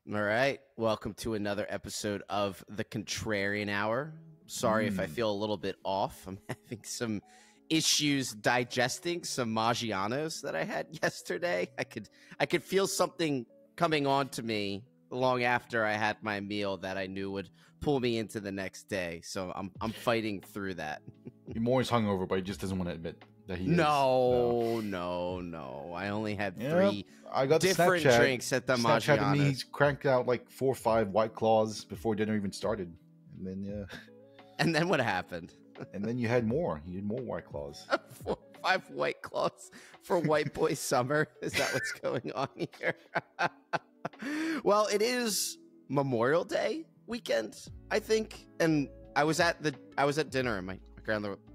All right. Welcome to another episode of The Contrarian Hour. Sorry if I feel a little bit off. I'm having some issues digesting some Maggianos that I had yesterday. I could feel something coming on to me long after I had my meal that I knew would pull me into the next day. So I'm fighting through that. Morris hungover, but he just doesn't want to admit that he is. No. I only had three I got different Snapchat, drinks at the Snapchat Maggiano's. me, he's cranked out like 4 or 5 White Claws before dinner even started. And then, And then what happened? and then you had more. You had more White Claws. 4 or 5 White Claws for White Boy Summer. Is that what's going on here? Well, it is Memorial Day weekend, I think. And I was at dinner and my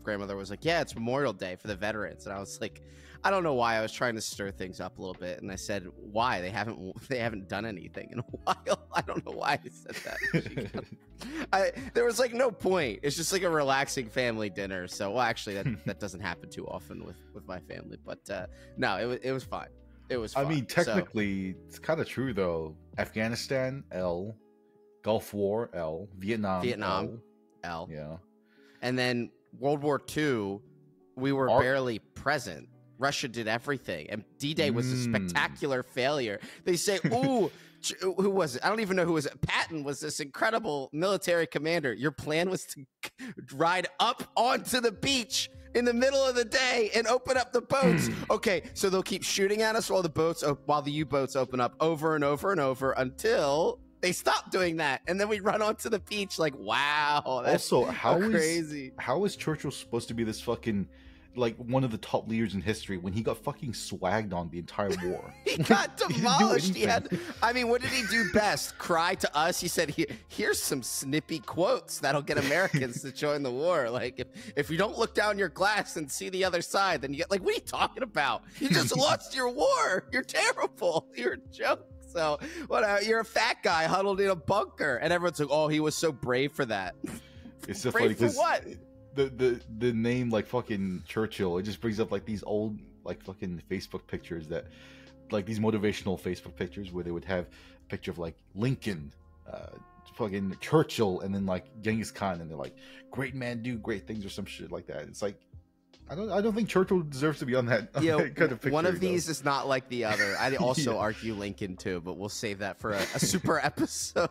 grandmother was like, "Yeah, it's Memorial Day for the veterans." And I was like, I don't know why. I was trying to stir things up a little bit, and I said, "Why? They haven't done anything in a while." I don't know why I said that. There was like no point. It's just like a relaxing family dinner. So, well, actually, that doesn't happen too often with my family. But no, it was fine. It was fine. I mean, technically, it's kind of true though. Afghanistan, L. Gulf War, L. Vietnam, L. Yeah. And then World War II, we were barely present. Russia did everything, and D-Day was a spectacular failure. They say, "Ooh, who was it? I don't even know who was it. Patton was this incredible military commander. Your plan was to ride up onto the beach in the middle of the day and open up the boats." Okay, so they'll keep shooting at us while the U-boats open up over and over and over until they stop doing that, and then we run onto the beach. Like, wow, that's also crazy. How is Churchill supposed to be this fucking like one of the top leaders in history when he got fucking swagged on the entire war? He got demolished. He didn't do What did he do best? Cry to us? He said, here's some snippy quotes that'll get Americans to join the war. Like, if you don't look down your glass and see the other side, then you get like, what are you talking about? You just lost your war. You're terrible. You're a joke. So, you're a fat guy huddled in a bunker, and everyone's like, "Oh, he was so brave for that." It's so brave funny for what? The name like fucking Churchill, it just brings up like these old like fucking Facebook pictures that like these motivational Facebook pictures where they would have a picture of like Lincoln, fucking Churchill, and then like Genghis Khan, and they're like, "Great man do great things" or some shit like that. It's like I don't think Churchill deserves to be on that, that kind of picture. One of these is not like the other. I also argue Lincoln too, but we'll save that for a super episode.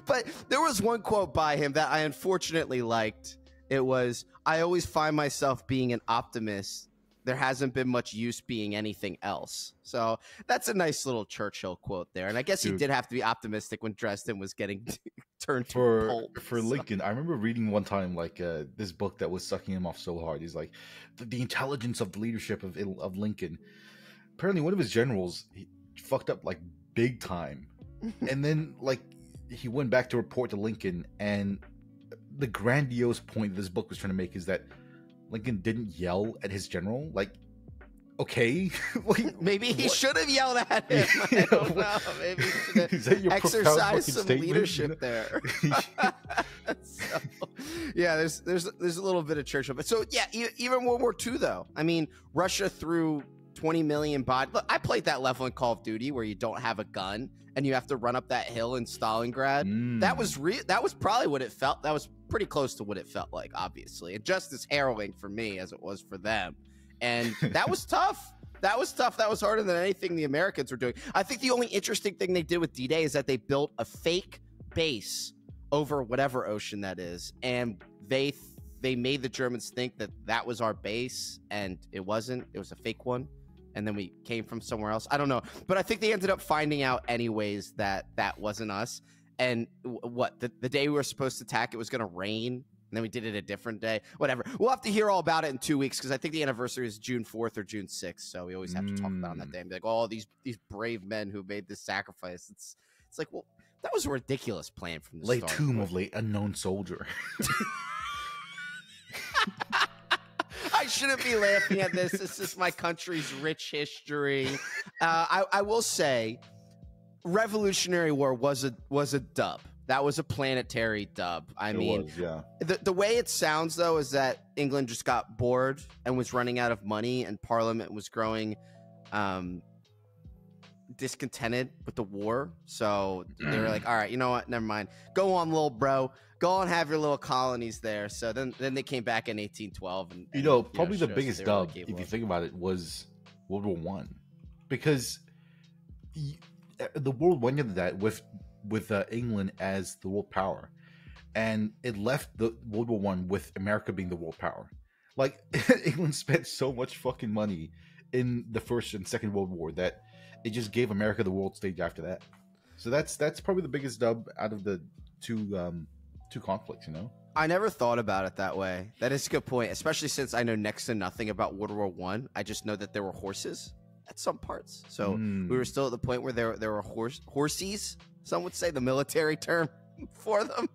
But there was one quote by him that I unfortunately liked. It was, "I always find myself being an optimist. There hasn't been much use being anything else." So that's a nice little Churchill quote there. And I guess he did have to be optimistic when Dresden was getting turned to pulp. For Lincoln. I remember reading one time like this book that was sucking him off so hard. He's like, the intelligence of the leadership of Lincoln. Apparently one of his generals he fucked up like big time. And then like he went back to report to Lincoln, and the grandiose point this book was trying to make is that Lincoln didn't yell at his general. Like, okay, like, maybe he should have yelled at him. I don't know. Maybe he should have exercised some leadership there. So, yeah, there's a little bit of Churchill, but so yeah, even World War II though. I mean, Russia threw 20 million bodies. Look, I played that level in Call of Duty where you don't have a gun and you have to run up that hill in Stalingrad. That was probably what it felt. That was pretty close to what it felt like, obviously, and just as harrowing for me as it was for them. And that was tough. That was tough. That was harder than anything the Americans were doing. I think the only interesting thing they did with D-Day is that they built a fake base over whatever ocean that is, and they made the Germans think that was our base, and it wasn't. It was a fake one. And then we came from somewhere else. I don't know. But I think they ended up finding out anyways that wasn't us. And the day we were supposed to attack, it was going to rain. And then we did it a different day. Whatever. We'll have to hear all about it in 2 weeks because I think the anniversary is June 4th or June 6th. So we always have to talk about it on that day and be like, oh, these brave men who made this sacrifice. It's like, well, that was a ridiculous plan from the late start. Tomb of late unknown soldier. I shouldn't be laughing at this. This is my country's rich history. I will say, Revolutionary War was a dub. That was a planetary dub. I mean, the way it sounds though is that England just got bored and was running out of money, and Parliament was growing discontented with the war. So they were like, all right, you know what? Never mind. Go on, little bro. Go on, have your little colonies there. So then they came back in 1812. And probably the biggest dub, if you think about it, was World War One, because the world went into that with England as the world power, and it left the World War One with America being the world power. Like, England spent so much fucking money in the First and Second World War that it just gave America the world stage after that. So that's probably the biggest dub out of the two conflicts, you know? I never thought about it that way. That is a good point, especially since I know next to nothing about World War One. I just know that there were horses at some parts. So we were still at the point where there were horsies, some would say, the military term for them,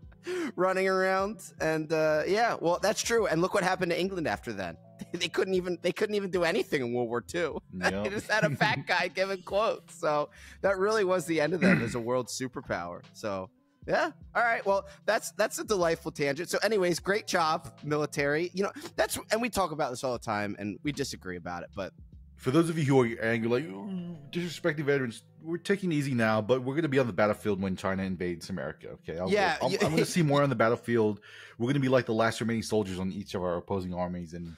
running around. And yeah, well, that's true. And look what happened to England after then. They couldn't even do anything in World War II. Yep. They just had a fat guy giving quotes. So that really was the end of them as a world superpower. So yeah. All right. Well, that's a delightful tangent. So anyways, great job, military. You know, and we talk about this all the time and we disagree about it, but for those of you who are angry, like, disrespecting veterans, we're taking it easy now, but we're going to be on the battlefield when China invades America, okay? I'm going to see more on the battlefield. We're going to be like the last remaining soldiers on each of our opposing armies. And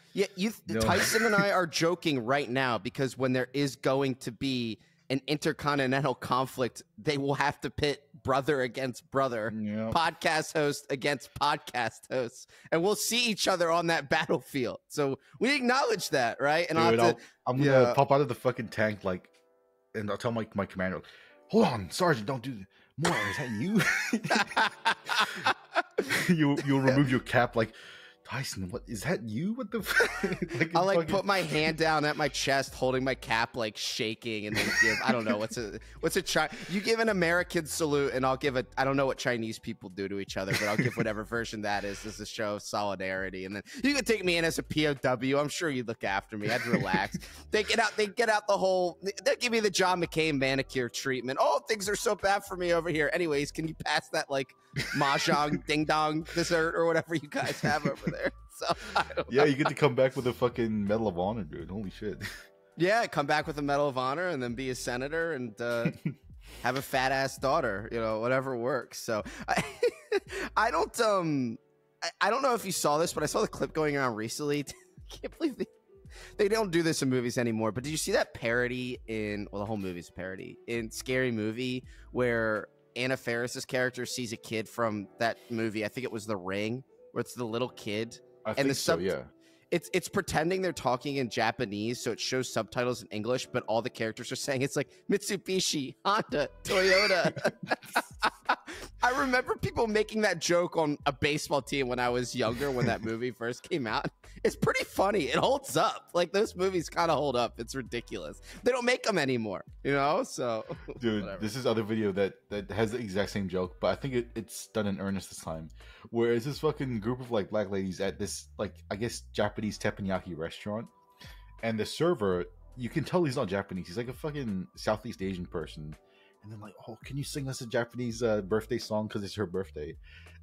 Tyson and I are joking right now because when there is going to be an intercontinental conflict, they will have to pit brother against brother, podcast host against podcast hosts, and we'll see each other on that battlefield. So we acknowledge that, right? And dude, I'm gonna pop out of the fucking tank, like, and I'll tell my commander, hold on, Sergeant, don't do that. More, is that you? You'll remove your cap, like, Tyson, what is that? You? What the? Like, I'll like put my hand down at my chest, holding my cap, like shaking, and then give, I don't know what's a you give an American salute, and I'll give I don't know what Chinese people do to each other, but I'll give whatever version that is as a show of solidarity. And then you can take me in as a POW. I'm sure you'd look after me. I'd relax. They get out the whole. They give me the John McCain manicure treatment. Oh, things are so bad for me over here. Anyways, can you pass that like mahjong ding dong dessert or whatever you guys have over there? So you get to come back with a fucking Medal of Honor, dude. Holy shit. Yeah, come back with a Medal of Honor and then be a senator and have a fat ass daughter, you know, whatever works. So I don't know if you saw this, but I saw the clip going around recently. I can't believe they don't do this in movies anymore. But did you see that parody the whole movie's a parody in Scary Movie where Anna Faris's character sees a kid from that movie? I think it was The Ring, where it's the little kid. It's pretending they're talking in Japanese, so it shows subtitles in English, but all the characters are saying it's like Mitsubishi, Honda, Toyota. I remember people making that joke on a baseball team when I was younger, when that movie first came out. It's pretty funny. It holds up. Like, those movies kind of hold up. It's ridiculous. They don't make them anymore, you know? So, dude, this is other video that has the exact same joke, but I think it's done in earnest this time. Where it's this fucking group of like black ladies at this, like, I guess Japanese teppanyaki restaurant, and the server, you can tell he's not Japanese. He's like a fucking Southeast Asian person. And then like, oh, can you sing us a Japanese birthday song because it's her birthday?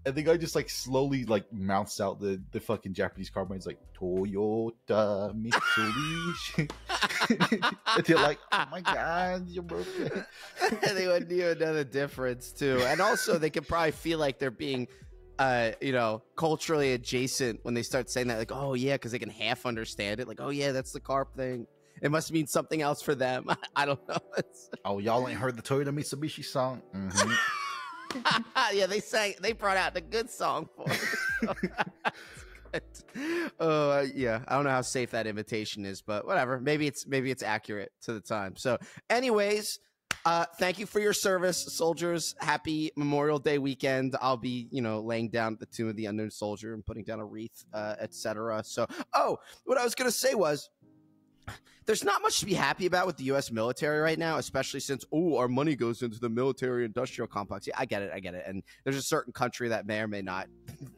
And the guy just like slowly like mouths out the fucking Japanese car brand. It's like Toyota, Mitsubishi. And they're like, oh my god, your birthday. They wouldn't even know the difference too. And also they could probably feel like they're being culturally adjacent when they start saying that, like, oh yeah, because they can half understand it. Like, oh yeah, that's the car thing. It must mean something else for them. I don't know. Oh, y'all ain't heard the Toyota Mitsubishi song? Mm-hmm. Yeah, they brought out the good song for it. Yeah, I don't know how safe that imitation is, but whatever. Maybe it's accurate to the time. So, anyways, thank you for your service, soldiers. Happy Memorial Day weekend. I'll be, laying down at the tomb of the unknown soldier and putting down a wreath, etc. So, what I was gonna say was, there's not much to be happy about with the U.S. military right now, especially since, our money goes into the military-industrial complex. Yeah, I get it. And there's a certain country that may or may not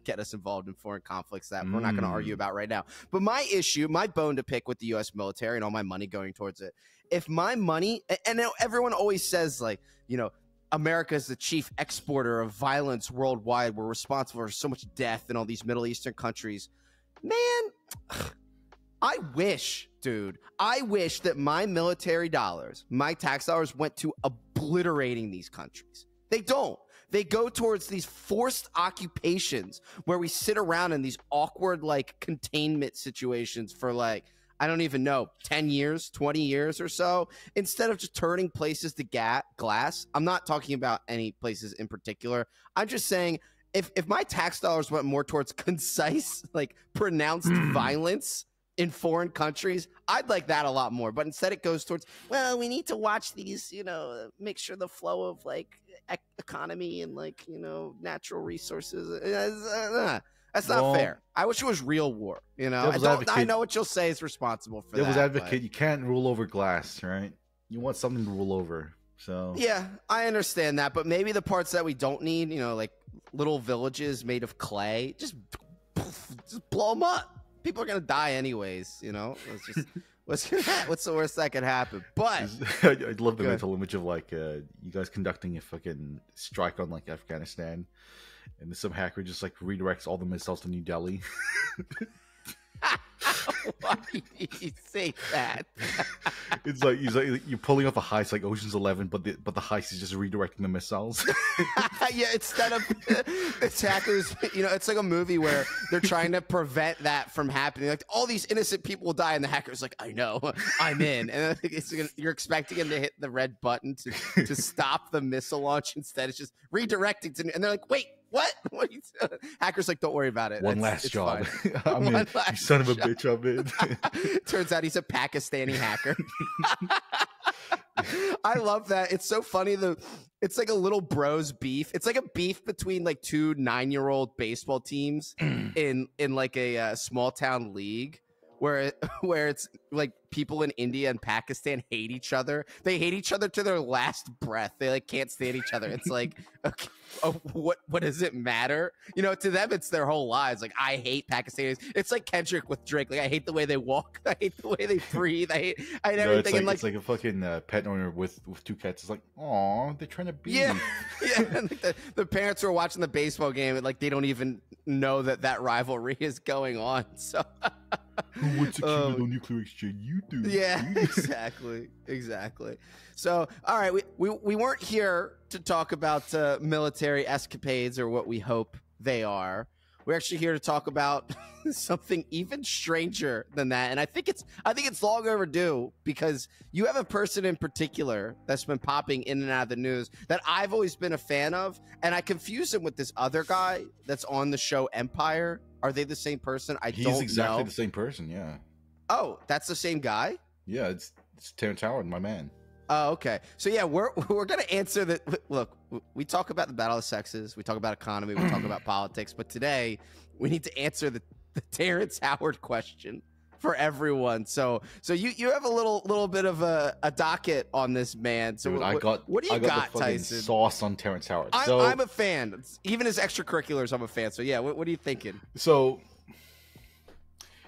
get us involved in foreign conflicts that we're not going to argue about right now. But my bone to pick with the U.S. military and all my money going towards it, if my money, and everyone always says, like, America is the chief exporter of violence worldwide. We're responsible for so much death in all these Middle Eastern countries. Man, I wish dude. I wish that my military dollars, my tax dollars, went to obliterating these countries. They don't. They go towards these forced occupations where we sit around in these awkward, like, containment situations for, like, I don't even know, 10 years, 20 years or so, instead of just turning places to glass. I'm not talking about any places in particular. I'm just saying, if my tax dollars went more towards concise, like, pronounced violence in foreign countries, I'd like that a lot more. But instead it goes towards, well, we need to watch these, make sure the flow of, like, economy and, like, natural resources. That's not fair. I wish it was real war. I know what you'll say is responsible for that. Devil's advocate, you can't rule over glass, right? You want something to rule over. So yeah, I understand that, but maybe the parts that we don't need, like little villages made of clay, just blow them up. People are gonna die anyways. It's just what's the worst that could happen? But I love the mental image of, like, you guys conducting a fucking strike on, like, Afghanistan, and some hacker just, like, redirects all the missiles to New Delhi. Why did you say that? It's like you're pulling off a heist like Ocean's 11, but the heist is just redirecting the missiles. Yeah, instead of it's hackers, it's like a movie where they're trying to prevent that from happening. Like, all these innocent people will die, and the hacker's like, I know, I'm in. And you're expecting him to hit the red button to stop the missile launch. Instead, it's just redirecting to, and they're like, wait, what? What are you doing? Hacker's like, don't worry about it. One last job. I'm in. You son of a bitch, I'm in. Turns out he's a Pakistani hacker. I love that. It's so funny. It's like a little bros beef. It's like a beef between, like, two 9-year-old baseball teams in like a small town league where it's like people in India and Pakistan hate each other. They hate each other to their last breath. They, like, can't stand each other. It's like, okay, what does it matter? To them, it's their whole lives. Like, I hate Pakistanis. It's like Kendrick with Drake. Like, I hate the way they walk. I hate the way they breathe. I hate everything. It's like a fucking pet owner with two cats. It's like, aw, they're trying to be. Yeah. And, like, the parents who are watching the baseball game, and, like, they don't even know that rivalry is going on. So. Who wants a nuclear exchange? You do. Yeah, exactly. So, all right, we weren't here to talk about military escapades or what we hope they are. We're actually here to talk about something even stranger than that, and I think it's long overdue, because you have a person in particular that's been popping in and out of the news that I've always been a fan of, and I confuse him with this other guy that's on the show Empire. Are they the same person? He's exactly the same person, yeah. Oh, that's the same guy? Yeah, it's Terrence Howard, my man. Oh, okay. So yeah, we're gonna answer that. Look, we talk about the battle of the sexes, we talk about economy, we talk about politics, but today we need to answer the Terrence Howard question for everyone. So you have a little bit of a docket on this man. So dude, what do you got, the Tyson? Sauce on Terrence Howard. I'm a fan. Even his extracurriculars, I'm a fan. So yeah, what are you thinking? So,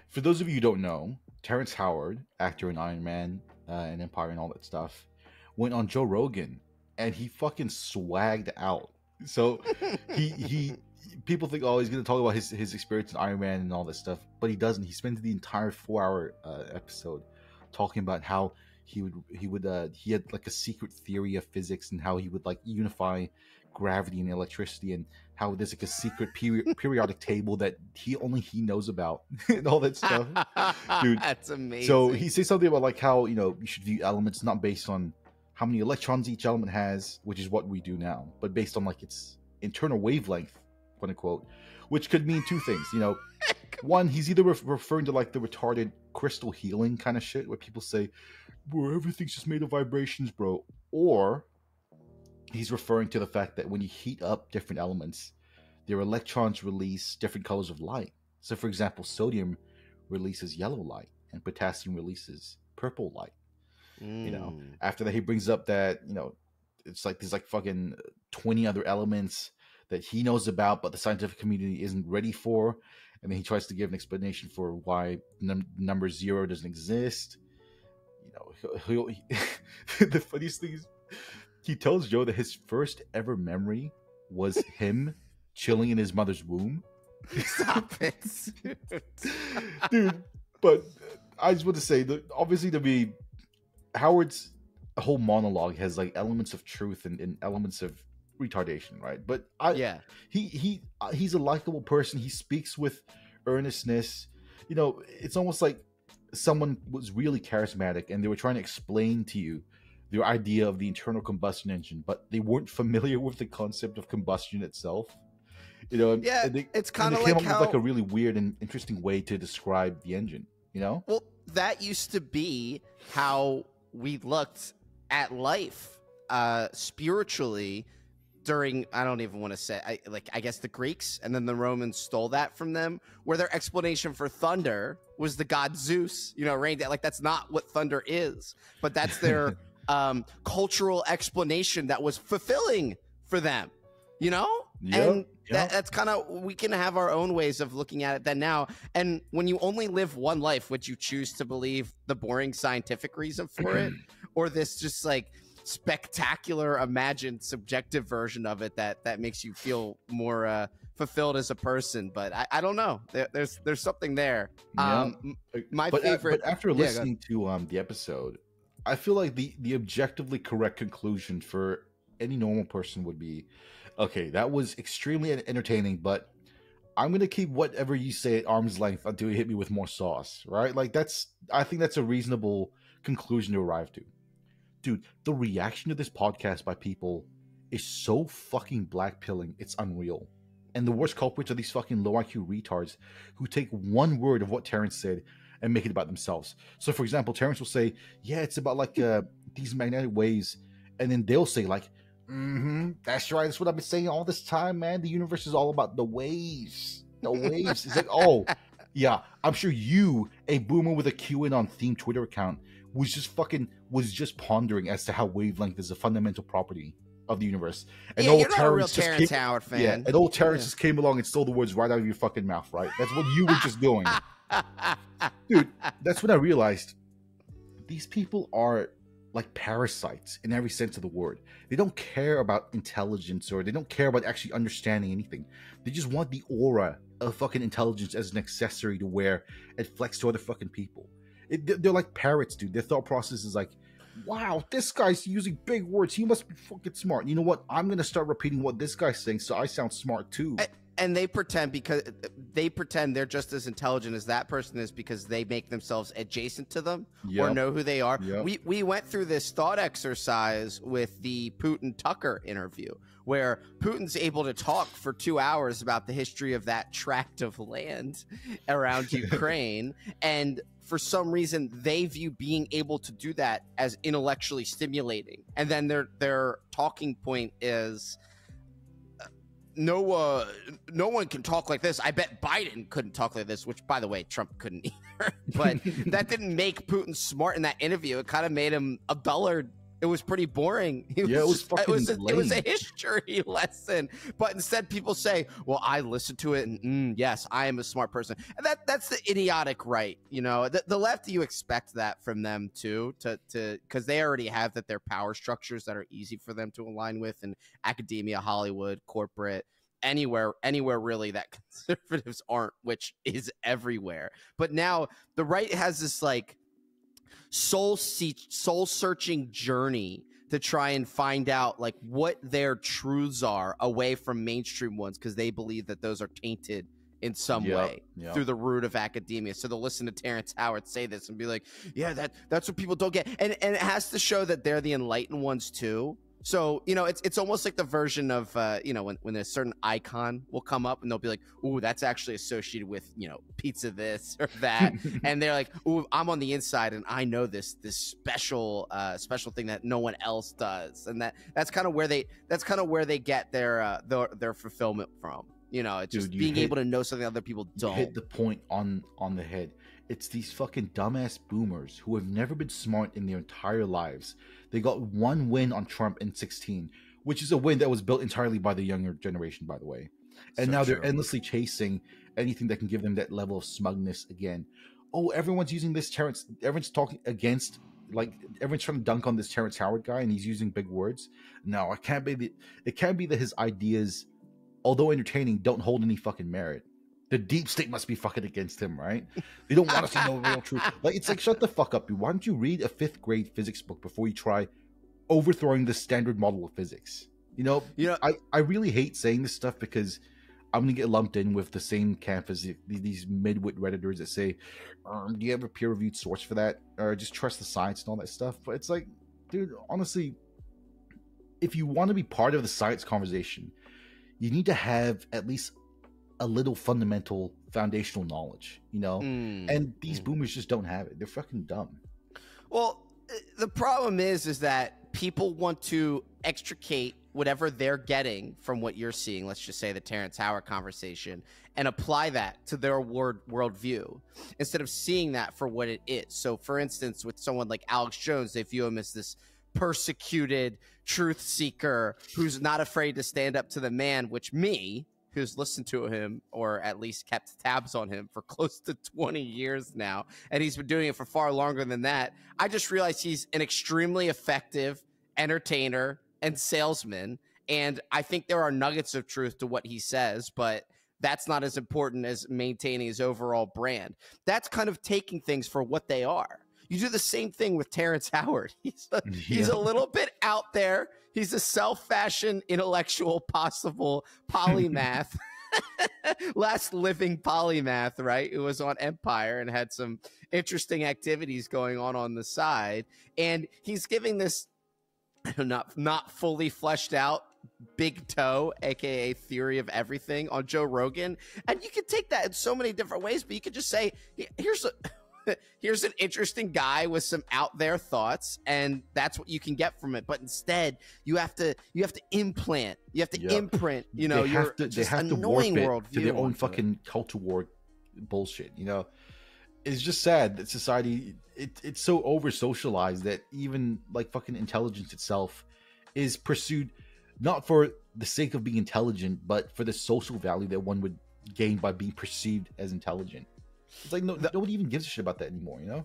for those of you who don't know, Terrence Howard, actor in Iron Man and Empire and all that stuff, went on Joe Rogan and he fucking swagged out. So he people think, oh, he's going to talk about his experience in Iron Man and all that stuff, but he doesn't. He spends the entire 4-hour episode talking about how he had like a secret theory of physics and how he would, like, unify gravity and electricity, and how there's like a secret periodic table that only he knows about and all that stuff. Dude, that's amazing. So he says something about, like, how you should view elements not based on how many electrons each element has, which is what we do now, but based on, like, its internal wavelength, quote unquote, which could mean two things. One, he's either referring to, like, the retarded crystal healing kind of shit where people say, well, everything's just made of vibrations, bro, or he's referring to the fact that when you heat up different elements, their electrons release different colors of light. So, for example, sodium releases yellow light and potassium releases purple light. After that, he brings up that, it's like there's like fucking 20 other elements that he knows about, but the scientific community isn't ready for. And then he tries to give an explanation for why number 0 doesn't exist. The funniest thing is, he tells Joe that his first ever memory was him chilling in his mother's womb. Stop it. Dude, but I just want to say that obviously to me, Howard's whole monologue has like elements of truth and elements of retardation, right? But he's a likable person. He speaks with earnestness. You know, it's almost like someone was really charismatic and they were trying to explain to you the idea of the internal combustion engine, but they weren't familiar with the concept of combustion itself. You know, it's kind of like came up with like a really weird and interesting way to describe the engine. You know, well, that used to be how we looked at life spiritually during, I don't even want to say, I guess the Greeks, and then the Romans stole that from them, where their explanation for thunder was the god Zeus, you know, rained down. Like, that's not what thunder is, but that's their cultural explanation that was fulfilling for them, you know? And that's kind of, we can have our own ways of looking at it then now. And when you only live one life, would you choose to believe the boring scientific reason for it, or this just like spectacular imagined subjective version of it that makes you feel more fulfilled as a person? But I don't know, there's something there. My favorite, but after listening to the episode, I feel like the objectively correct conclusion for any normal person would be, okay, that was extremely entertaining, but I'm gonna keep whatever you say at arm's length until you hit me with more sauce, right? Like, I think that's a reasonable conclusion to arrive to. Dude, the reaction to this podcast by people is so fucking blackpilling, it's unreal. And the worst culprits are these fucking low IQ retards who take one word of what Terrence said and make it about themselves. So, for example, Terrence will say, yeah, it's about like these magnetic waves. And then they'll say like, that's right, that's what I've been saying all this time, man. The universe is all about the waves. The waves. It's like, oh, yeah, I'm sure you, a boomer with a QAnon themed Twitter account, was just pondering as to how wavelength is a fundamental property of the universe. And you're not a real Terrence Howard fan. Yeah, and old Terrence just came along and stole the words right out of your fucking mouth, right? That's what you were just doing. Dude, that's when I realized these people are like parasites in every sense of the word. They don't care about intelligence, or they don't care about actually understanding anything. They just want the aura of fucking intelligence as an accessory to wear and flex to other fucking people. They're like parrots, dude. Their thought process is like, wow, this guy's using big words. He must be fucking smart. You know what? I'm going to start repeating what this guy's saying so I sound smart too. And they pretend they're just as intelligent as that person is because they make themselves adjacent to them or know who they are. Yep. We went through this thought exercise with the Putin-Tucker interview, where Putin's able to talk for 2 hours about the history of that tract of land around Ukraine. And for some reason, they view being able to do that as intellectually stimulating. And then their talking point is, no one can talk like this. I bet Biden couldn't talk like this, which, by the way, Trump couldn't either. But that didn't make Putin smart in that interview. It kind of made him a dullard. It was pretty boring. It was a history lesson. But instead, people say, well, I listened to it, and yes, I am a smart person. And that's the idiotic right. You know, the left, you expect that from them too, because they already have their power structures that are easy for them to align with in academia, Hollywood, corporate, anywhere really that conservatives aren't, which is everywhere. But now the right has this like soul searching journey to try and find out like what their truths are away from mainstream ones, because they believe that those are tainted in some way through the root of academia. So they'll listen to Terrence Howard say this and be like, yeah, that's what people don't get. And it has to show that they're the enlightened ones too. So, you know, it's almost like the version of, you know, when a certain icon will come up and they'll be like, ooh, that's actually associated with, you know, pizza this or that. And they're like, ooh, I'm on the inside and I know this special thing that no one else does. And that's kind of where they get their fulfillment from. You know, it's just being able to know something other people don't. You hit the point on the head. It's these fucking dumbass boomers who have never been smart in their entire lives. They got one win on Trump in 2016, which is a win that was built entirely by the younger generation, by the way. And so now they're endlessly chasing anything that can give them that level of smugness again. Oh, everyone's using this Terrence. Everyone's talking against, like, everyone's trying to dunk on this Terrence Howard guy, and he's using big words. No, it can't be that his ideas, although entertaining, don't hold any fucking merit. The deep state must be fucking against him, right? They don't want us to know the real truth. Like, it's like, shut the fuck up, dude. Why don't you read a 5th grade physics book before you try overthrowing the standard model of physics? You know, I really hate saying this stuff because I'm gonna get lumped in with the same camp as these midwit redditors that say, "Do you have a peer-reviewed source for that?" Or just trust the science and all that stuff. But it's like, dude, honestly, if you want to be part of the science conversation, you need to have at least a little fundamental foundational knowledge, you know? And these boomers just don't have it. They're fucking dumb. Well, the problem is that people want to extricate whatever they're getting from what you're seeing, let's just say the Terrence Howard conversation, and apply that to their worldview instead of seeing that for what it is. So, for instance, with someone like Alex Jones, they view him as this persecuted truth seeker who's not afraid to stand up to the man, which me, who's listened to him or at least kept tabs on him for close to 20 years now, and he's been doing it for far longer than that, I just realized he's an extremely effective entertainer and salesman, and I think there are nuggets of truth to what he says, but that's not as important as maintaining his overall brand. That's kind of taking things for what they are. You do the same thing with Terrence Howard. He's a little bit out there. He's a self-fashioned intellectual, possible polymath, last living polymath, right? Who was on Empire and had some interesting activities going on the side. And he's giving this not fully fleshed out big toe, aka theory of everything, on Joe Rogan. And you can take that in so many different ways, but you could just say, here's an interesting guy with some out there thoughts, and that's what you can get from it. But instead, you have to imprint, you know, they have to warp it to their own fucking culture war bullshit. You know, it's just sad that society it's so over socialized that even like fucking intelligence itself is pursued not for the sake of being intelligent, but for the social value that one would gain by being perceived as intelligent. It's like nobody even gives a shit about that anymore, you know?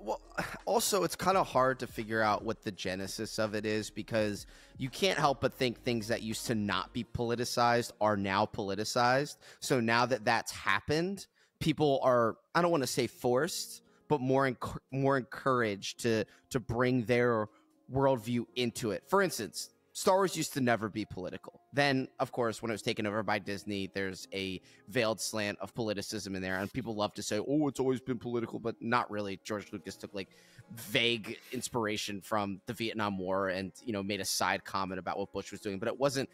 Well, also, it's kind of hard to figure out what the genesis of it is, because you can't help but think things that used to not be politicized are now politicized. So now that that's happened, people are, I don't want to say forced, but more encouraged to bring their worldview into it. For instance, Star Wars used to never be political. Then, of course, when it was taken over by Disney, there's a veiled slant of politicism in there. And people love to say, oh, it's always been political, but not really. George Lucas took like vague inspiration from the Vietnam War and, you know, made a side comment about what Bush was doing. But it wasn't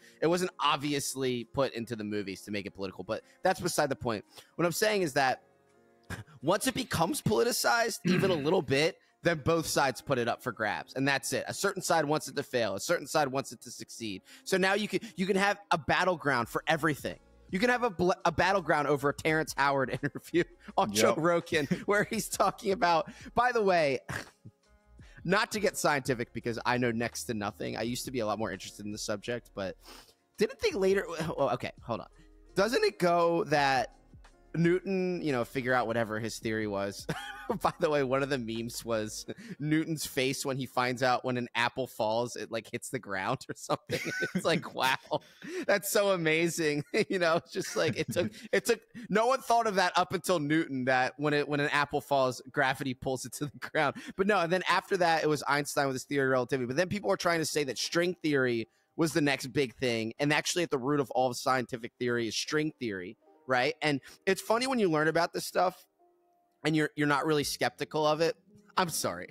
obviously put into the movies to make it political. But that's beside the point. What I'm saying is that once it becomes politicized, even a little bit, then both sides put it up for grabs, and that's it. A certain side wants it to fail. A certain side wants it to succeed. So now you can have a battleground for everything. You can have a battleground over a Terrence Howard interview on Joe Rogan where he's talking about, by the way, not to get scientific because I know next to nothing. I used to be a lot more interested in the subject, but didn't think later. Well, okay, hold on. Doesn't it go that Newton, you know, figure out whatever his theory was. By the way, one of the memes was Newton's face when he finds out when an apple falls, it like hits the ground or something. It's like, wow, that's so amazing. You know, it's just like it took no one thought of that up until Newton, that when an apple falls, gravity pulls it to the ground. But no, and then after that, it was Einstein with his theory of relativity. But then people were trying to say that string theory was the next big thing. And actually at the root of all of scientific theory is string theory. Right. And it's funny when you learn about this stuff and you're not really skeptical of it. I'm sorry.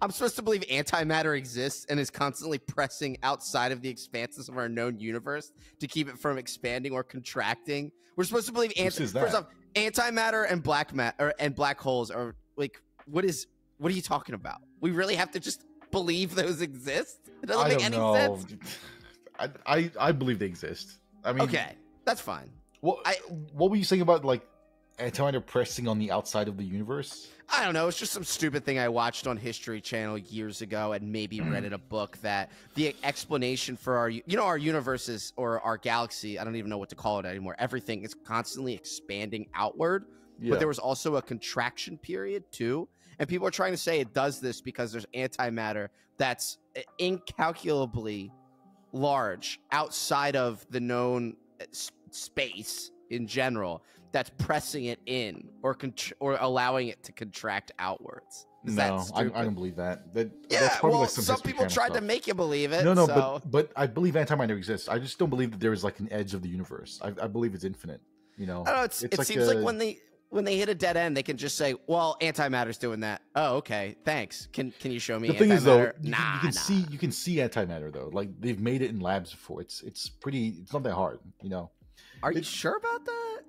I'm supposed to believe antimatter exists and is constantly pressing outside of the expanses of our known universe to keep it from expanding or contracting. We're supposed to believe first off, antimatter and black holes are like, what are you talking about? We really have to just believe those exist? It doesn't make any sense. I believe they exist. I mean, okay, that's fine. What were you saying about like antimatter pressing on the outside of the universe? I don't know. It's just some stupid thing I watched on History Channel years ago and maybe read in a book that the explanation for our universe is, or our galaxy, I don't even know what to call it anymore. Everything is constantly expanding outward, but there was also a contraction period too. And people are trying to say it does this because there's antimatter that's incalculably large outside of the known space, in general that's pressing it in or allowing it to contract outwards. No, I don't believe that. That's well, like some people tried to make you believe it. No, so. but I believe antimatter exists. I just don't believe that there is like an edge of the universe. I believe it's infinite. You know, I don't know, it like seems like when they hit a dead end, they can just say, "Well, antimatter's doing that." Oh, okay, thanks. Can you show me? The thing is, though, you can see antimatter though. Like they've made it in labs before. It's not that hard. You know. Are you sure about that?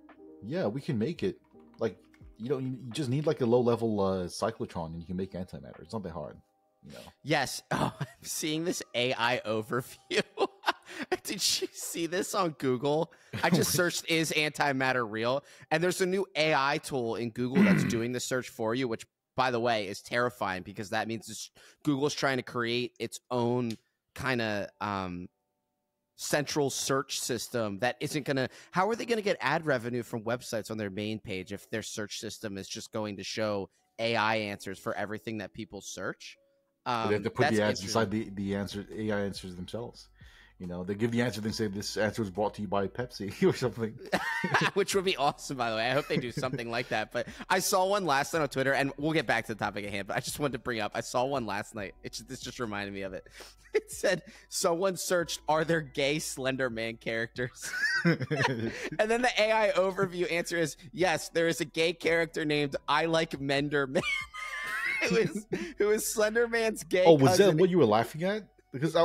Yeah, we can make it. Like you just need like a low level cyclotron, and you can make antimatter. It's not that hard. You know. Yes. Oh, I'm seeing this AI overview. Did you see this on Google? I just searched "is antimatter real?" and there's a new AI tool in Google that's doing the search for you, which, by the way, is terrifying because that means Google's trying to create its own kind of central search system that isn't going to. How are they going to get ad revenue from websites on their main page if their search system is just going to show AI answers for everything that people search? They have to put the ads inside the answer AI answers themselves. You know, they give the answer, then say this answer was brought to you by Pepsi or something. Which would be awesome, by the way. I hope they do something like that. But I saw one last night on Twitter, and we'll get back to the topic at hand, but I just wanted to bring up, I saw one last night. This just reminded me of it. It said, someone searched, "Are there gay Slender Man characters?" And then the AI overview answer is, yes, there is a gay character named I Like Mender Man. who is Slender Man's gay cousin. Was that what you were laughing at? Because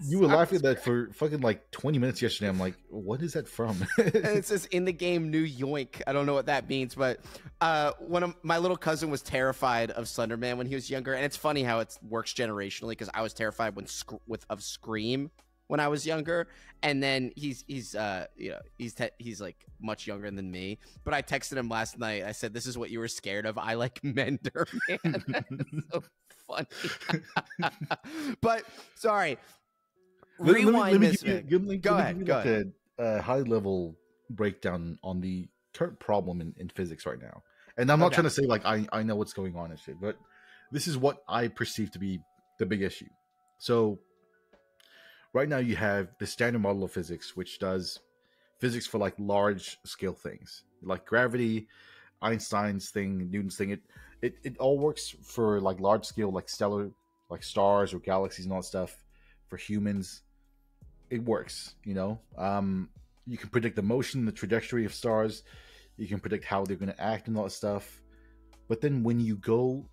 you were laughing at that for fucking like 20 minutes yesterday. I'm like, what is that from? And it says in the game New Yoink. I don't know what that means, but my little cousin was terrified of Slender Man when he was younger, and it's funny how it works generationally because I was terrified of Scream when I was younger, and then he's like much younger than me. But I texted him last night. I said, "This is what you were scared of. I like Mender Man." So funny. But sorry. Rewind this. Go ahead. A high level breakdown on the current problem in physics right now. And I'm not trying to say like I know what's going on and shit, but this is what I perceive to be the big issue. So right now you have the standard model of physics, which does physics for like large scale things like gravity, Einstein's thing, Newton's thing. It all works for like large scale, like stellar, like stars or galaxies and all that stuff. For humans, it works. You know, you can predict the motion, the trajectory of stars. You can predict how they're going to act and all that stuff. But then when you go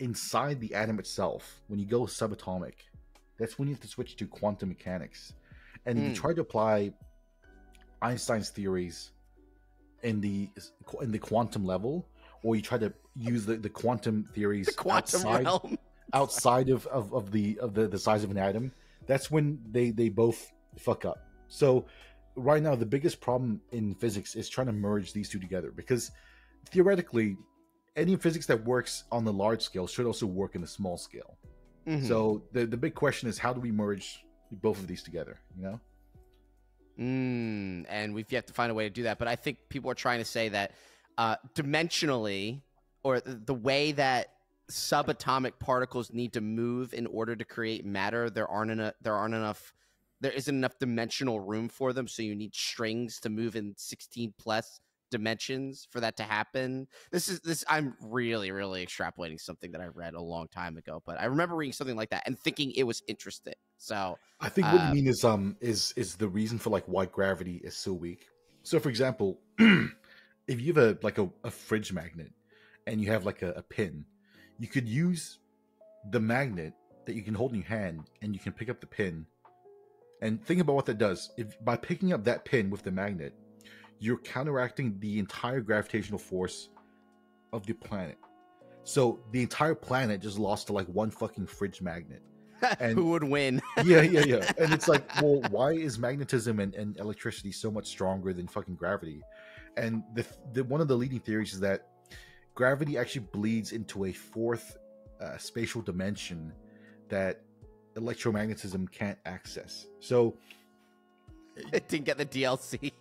inside the atom itself, when you go subatomic, that's when you have to switch to quantum mechanics. And if you try to apply Einstein's theories in the quantum level, or you try to use the quantum theories outside of the size of an atom, that's when they both fuck up. So right now the biggest problem in physics is trying to merge these two together, because theoretically any physics that works on the large scale should also work in the small scale. Mm-hmm. So the big question is, how do we merge both of these together, you know? And we've yet to find a way to do that. But I think people are trying to say that dimensionally, or the way that subatomic particles need to move in order to create matter, there isn't enough dimensional room for them. So you need strings to move in 16 plus dimensions for that to happen. I'm really extrapolating something that I read a long time ago, but I remember reading something like that and thinking it was interesting. So I think what you mean is the reason for like why gravity is so weak. So for example, if you have a fridge magnet and you have like a pin, you could use the magnet that you can hold in your hand and you can pick up the pin. And think about what that does. If by picking up that pin with the magnet, you're counteracting the entire gravitational force of the planet. So the entire planet just lost to like one fucking fridge magnet. And who would win? Yeah. And it's like, well, why is magnetism and electricity so much stronger than fucking gravity? And the one of the leading theories is that gravity actually bleeds into a fourth spatial dimension that electromagnetism can't access. So it didn't get the DLC.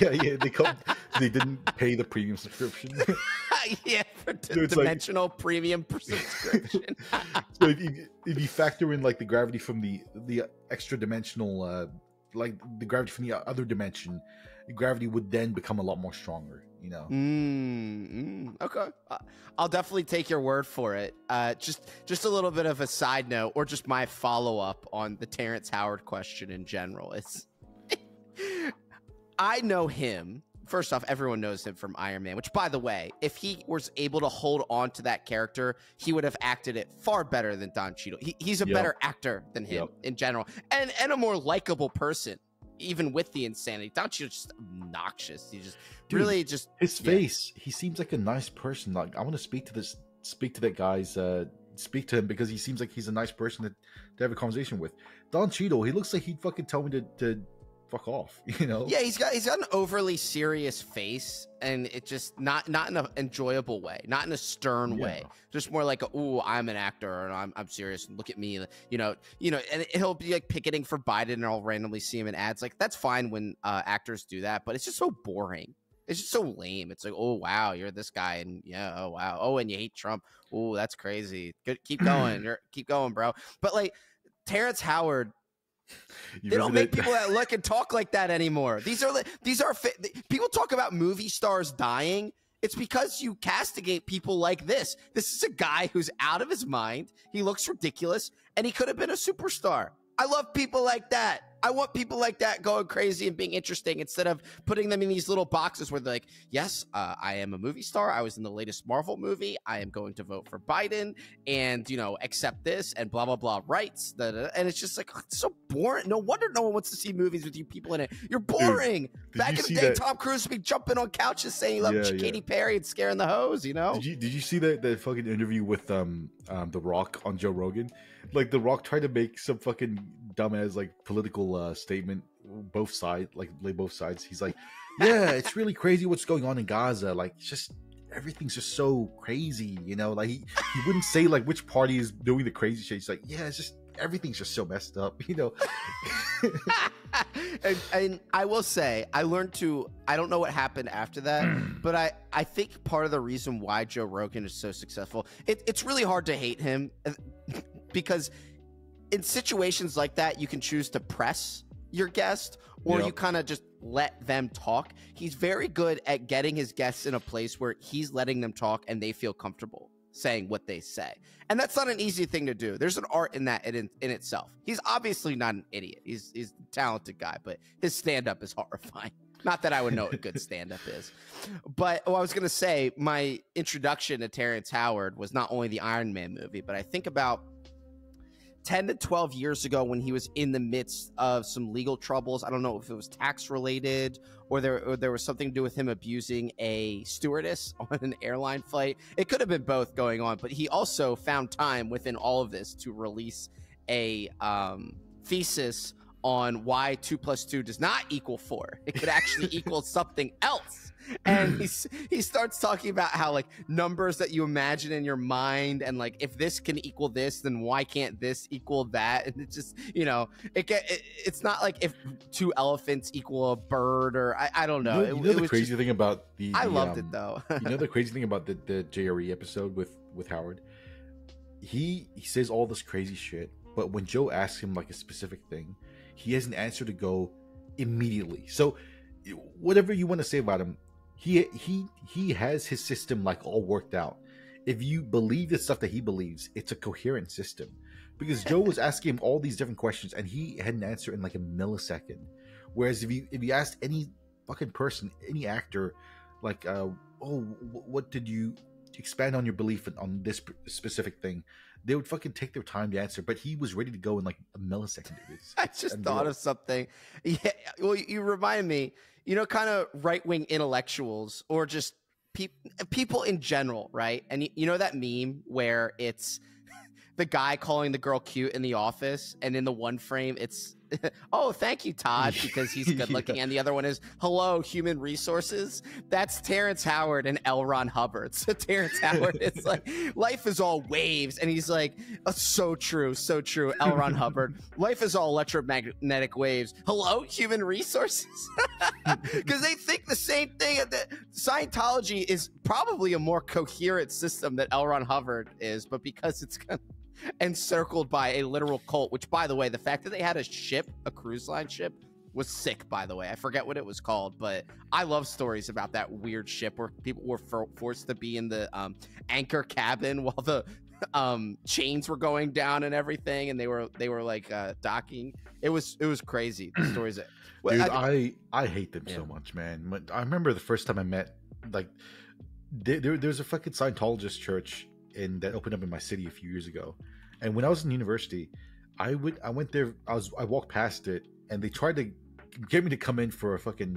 yeah, they didn't pay the premium subscription. Yeah, for dimensional premium subscription. So if you factor in like the gravity from the extra dimensional like the gravity from the other dimension, the gravity would then become a lot more stronger, you know. Okay, I'll definitely take your word for it. Just a little bit of a side note, or just my follow-up on the Terrence Howard question in general. It's I know him. First off, everyone knows him from Iron Man, which, by the way, if he was able to hold on to that character, he would have acted it far better than Don Cheadle. He's a better actor than him in general, and a more likable person, even with the insanity. Don Cheadle's just obnoxious. He just really just his face. He seems like a nice person. Like, I want to speak to that guy's speak to him, because he seems like he's a nice person to have a conversation with. Don Cheadle, he looks like he'd fucking tell me to fuck off, you know. Yeah, he's got an overly serious face, and it just not in an enjoyable way, not in a stern way, just more like ooh, I'm an actor and I'm serious and look at me, you know, and he'll be like picketing for Biden, and I'll randomly see him in ads. Like, that's fine when actors do that, but it's just so boring. It's just so lame. It's like, oh wow, you're this guy, and oh wow, oh, and you hate Trump. Oh, that's crazy. Good, keep going. Keep going, bro. But like Terrence Howard, they don't make people that look and talk like that anymore. These are people talk about movie stars dying. It's because you castigate people like this. This is a guy who's out of his mind. He looks ridiculous, and he could have been a superstar. I love people like that. I want people like that going crazy and being interesting, instead of putting them in these little boxes where they're like, yes, I am a movie star. I was in the latest Marvel movie. I am going to vote for Biden and, accept this and blah, blah, blah rights. And it's just like, it's so boring. No wonder no one wants to see movies with you people in it. You're boring. Dude, back in the day, Tom Cruise would be jumping on couches saying he loved Katy Perry and scaring the hose, you know? Did you see that fucking interview with The Rock on Joe Rogan? Like, The Rock tried to make some fucking dumbass like political statement, both sides, like lay both sides. He's like, yeah, it's really crazy what's going on in Gaza. Like, it's just everything's just so crazy, you know. Like, he wouldn't say like which party is doing the crazy shit. He's like, yeah, it's just everything's just so messed up, you know. and I will say, I don't know what happened after that, but I think part of the reason why Joe Rogan is so successful, it's really hard to hate him because in situations like that, you can choose to press your guest, or you kind of just let them talk. He's very good at getting his guests in a place where he's letting them talk and they feel comfortable saying what they say. And that's not an easy thing to do. There's an art in that in itself. He's obviously not an idiot. He's a talented guy, but his stand-up is horrifying. Not that I would know what good stand-up is. But I was going to say, my introduction to Terrence Howard was not only the Iron Man movie, but I think about 10 to 12 years ago when he was in the midst of some legal troubles. I don't know if it was tax related or there was something to do with him abusing a stewardess on an airline flight. It could have been both going on, but he also found time within all of this to release a thesis on why 2 + 2 does not equal 4. It could actually equal something else. And he starts talking about how like numbers that you imagine in your mind, and like if this can equal this, then why can't this equal that? And it's just, it's not like if 2 elephants equal a bird, or I don't know. The crazy thing about I loved it though. The crazy thing about the JRE episode with Howard, he says all this crazy shit, but when Joe asks him like a specific thing, he has an answer to go immediately. So whatever you want to say about him, he has his system like all worked out. If you believe the stuff that he believes, it's a coherent system. Because Joe was asking him all these different questions and he had an answer in like a millisecond. Whereas if you asked any fucking person, any actor, like, what did you expand on your belief on this specific thing? They would fucking take their time to answer, but he was ready to go in like a millisecond. I just thought of something. Yeah, well, you remind me, kind of right-wing intellectuals or just people in general, right? And you know that meme where it's the guy calling the girl cute in the office, and in the one frame it's oh, thank you, Todd, because he's good looking. And the other one is, hello, human resources. That's Terrence Howard and L. Ron Hubbard. So Terrence Howard is like, life is all waves. And he's like, oh, so true, so true. L. Ron Hubbard, life is all electromagnetic waves. Hello, human resources. Because they think the same thing. Scientology is probably a more coherent system than L. Ron Hubbard is, but because it's kind of encircled by a literal cult, which, by the way, the fact that they had a cruise line ship, was sick, by the way. I forget what it was called, but I love stories about that weird ship where people were forced to be in the anchor cabin while the chains were going down and everything, and they were like docking. It was crazy. The stories that, well, dude, I hate them so much, man. I remember the first time I met, like, there's a fucking Scientologist church that opened up in my city a few years ago, and when I was in university, I went there. I walked past it, and they tried to get me to come in for a fucking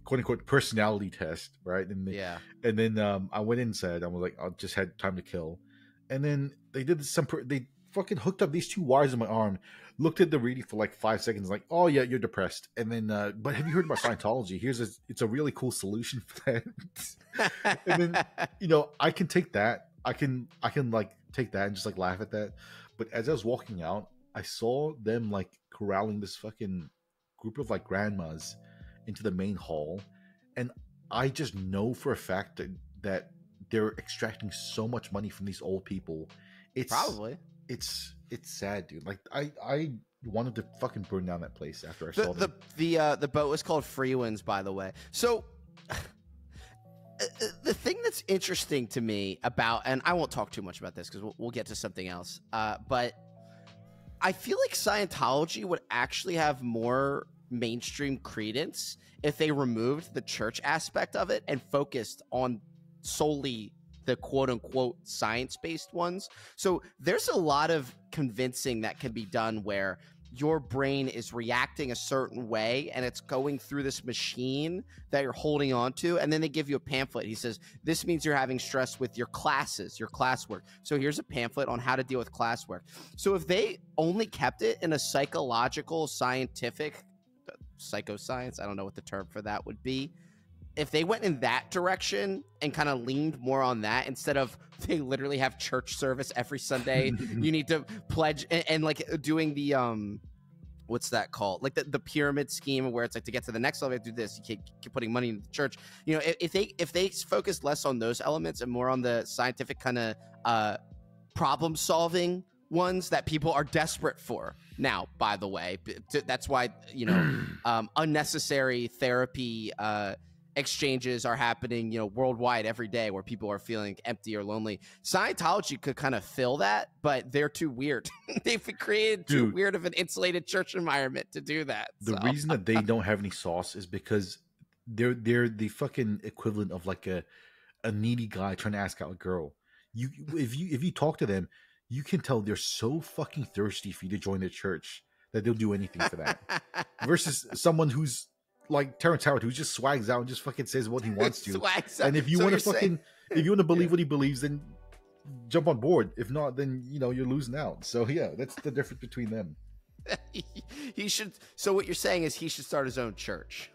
quote unquote personality test, right? And then I went in and said, I was like, I just had time to kill, and then they did they fucking hooked up these two wires in my arm, looked at the reading for like 5 seconds, like, oh yeah, you're depressed, and then but have you heard about Scientology? It's a really cool solution for that. And then, you know, I can take that, I can like take that and just like laugh at that. But as I was walking out, I saw them like corralling this fucking group of like grandmas into the main hall, and I just know for a fact that they're extracting so much money from these old people. It's sad, dude. Like I wanted to fucking burn down that place after I saw them. The boat was called Freewinds, by the way. So the thing that's interesting to me about, and I won't talk too much about this because we'll get to something else, but I feel like Scientology would actually have more mainstream credence if they removed the church aspect of it and focused on solely the quote-unquote science-based ones. So there's a lot of convincing that can be done where your brain is reacting a certain way and it's going through this machine that you're holding on to, and then they give you a pamphlet. He says, this means you're having stress with your classes, your classwork. So here's a pamphlet on how to deal with classwork. So if they only kept it in a psychological, scientific, psychoscience, I don't know what the term for that would be, if they went in that direction and kind of leaned more on that instead of they literally have church service every Sunday, you need to pledge and like doing the what's that called, like the pyramid scheme where it's like to get to the next level you have to do this, you keep putting money into the church. You know, if they focus less on those elements and more on the scientific kind of problem solving ones that people are desperate for now, by the way, that's why, you know, unnecessary therapy exchanges are happening, you know, worldwide every day where people are feeling empty or lonely. Scientology could kind of fill that, but they're too weird. They've created too weird of an insulated church environment to do that. The reason that they don't have any sauce is because they're the fucking equivalent of like a needy guy trying to ask out a girl. If you talk to them, you can tell they're so fucking thirsty for you to join their church that they'll do anything for that. Versus someone who's like Terrence Howard, who just swags out and just fucking says what he wants to. And if you want to believe what he believes, then jump on board. If not, then, you know, you're losing out. So yeah, that's the difference between them. He should. So what you're saying is he should start his own church.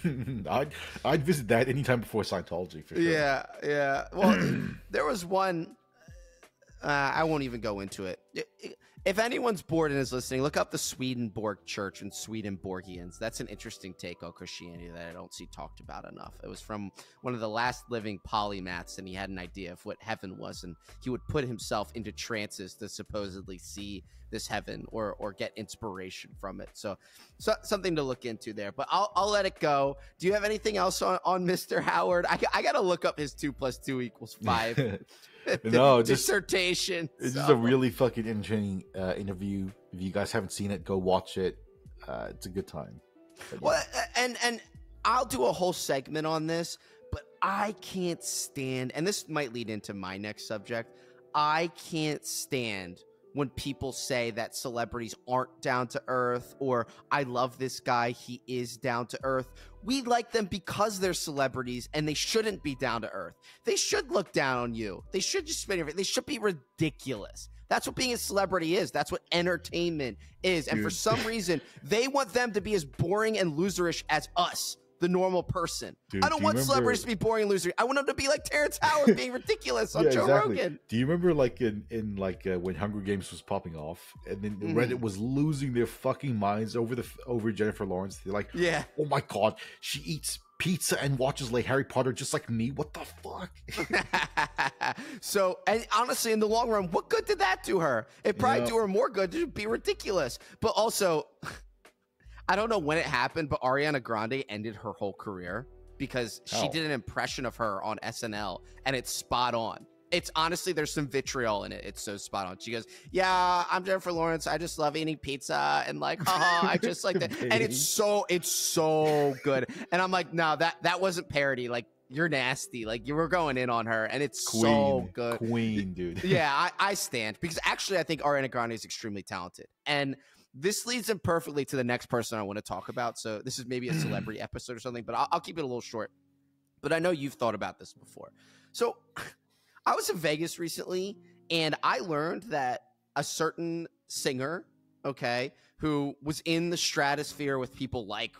I'd visit that anytime before Scientology. For sure. Yeah. Well, there was one. I won't even go into it. If anyone's bored and is listening, look up the Swedenborg Church and Swedenborgians. That's an interesting take on Christianity that I don't see talked about enough. It was from one of the last living polymaths, and he had an idea of what heaven was, and he would put himself into trances to supposedly see this heaven or get inspiration from it. So something to look into there. But I'll let it go. Do you have anything else on Mr. Howard? I got to look up his 2 + 2 = 5. No, dissertation. It's just a really fucking interesting interview. If you guys haven't seen it, go watch it. It's a good time. Yeah. Well, and I'll do a whole segment on this, but I can't stand, and this might lead into my next subject, I can't stand when people say that celebrities aren't down to earth, or I love this guy, he is down to earth. We like them because they're celebrities, and they shouldn't be down to earth. They should look down on you. They should just spin everything. They should be ridiculous. That's what being a celebrity is. That's what entertainment is. And for some reason, they want them to be as boring and loserish as us, the normal person. Dude, I don't want celebrities to be boring and loser. I want them to be like Terrence Howard being ridiculous on Joe Rogan. Do you remember like in when Hunger Games was popping off and then Reddit was losing their fucking minds over Jennifer Lawrence? They're like, yeah, oh my God, she eats pizza and watches like Harry Potter just like me. What the fuck? So, and honestly, in the long run, what good did that do her? It probably do her more good to be ridiculous. But also, I don't know when it happened, but Ariana Grande ended her whole career because she did an impression of her on SNL, and it's spot on. It's honestly, there's some vitriol in it. It's so spot on. She goes, yeah, I'm Jennifer Lawrence. I just love eating pizza and like, haha, I just like that. And it's so good. And I'm like, no, that wasn't parody. Like, you're nasty. Like, you were going in on her, and it's so good. Queen, dude. Yeah, I stand. Because actually, I think Ariana Grande is extremely talented. And this leads in perfectly to the next person I want to talk about. So this is maybe a celebrity episode or something, but I'll keep it a little short. But I know you've thought about this before. So I was in Vegas recently, and I learned that a certain singer, okay, who was in the stratosphere with people like,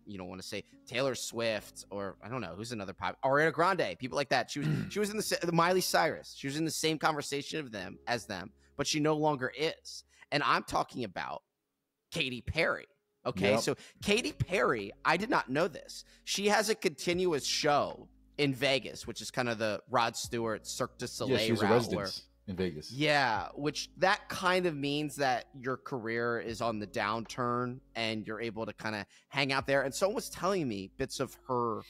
you don't want to say Taylor Swift, or I don't know who's another pop, Ariana Grande, people like that. She was in the Miley Cyrus. She was in the same conversation of them as them, but she no longer is. And I'm talking about Katy Perry. Okay, so Katy Perry, I did not know this. She has a continuous show in Vegas, which is kind of the Rod Stewart Cirque du Soleil route. Yeah, she's a resident in Vegas. Yeah, which that kind of means that your career is on the downturn and you're able to kind of hang out there. And someone was telling me bits of her,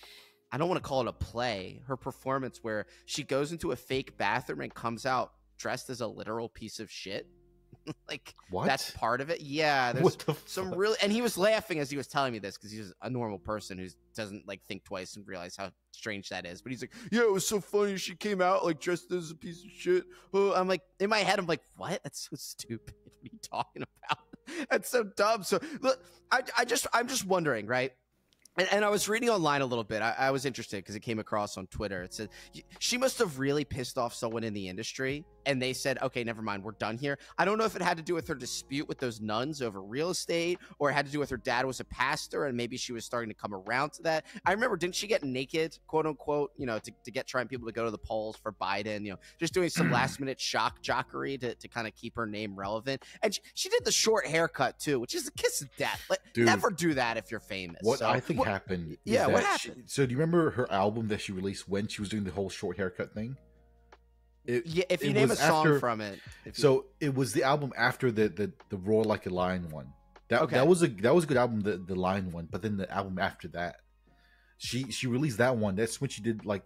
I don't want to call it a play, her performance where she goes into a fake bathroom and comes out dressed as a literal piece of shit. Like, what? That's part of it. Yeah, there's some really, and he was laughing as he was telling me this because he's a normal person who doesn't like think twice and realize how strange that is. But he's like, yeah, it was so funny. She came out like dressed as a piece of shit. Oh, I'm like, in my head, I'm like, what? That's so stupid. What are you talking about? That's so dumb. So look, I'm just wondering, right? And I was reading online a little bit. I was interested because it came across on Twitter. It said she must have really pissed off someone in the industry, and they said, okay, never mind, we're done here. I don't know if it had to do with her dispute with those nuns over real estate, or it had to do with her dad was a pastor, and maybe she was starting to come around to that. I remember, didn't she get naked, quote unquote, you know, to get trying people to go to the polls for Biden, you know, just doing some last minute shock jockery to kind of keep her name relevant. And she did the short haircut too, which is a kiss of death. Like, dude, never do that if you're famous. What I think happened. Yeah, what happened? So do you remember her album that she released when she was doing the whole short haircut thing? If you name a song from it. So it was the album after the Roar Like a Lion one. That was a good album, the Lion one. But then the album after that, she released that one. That's when she did like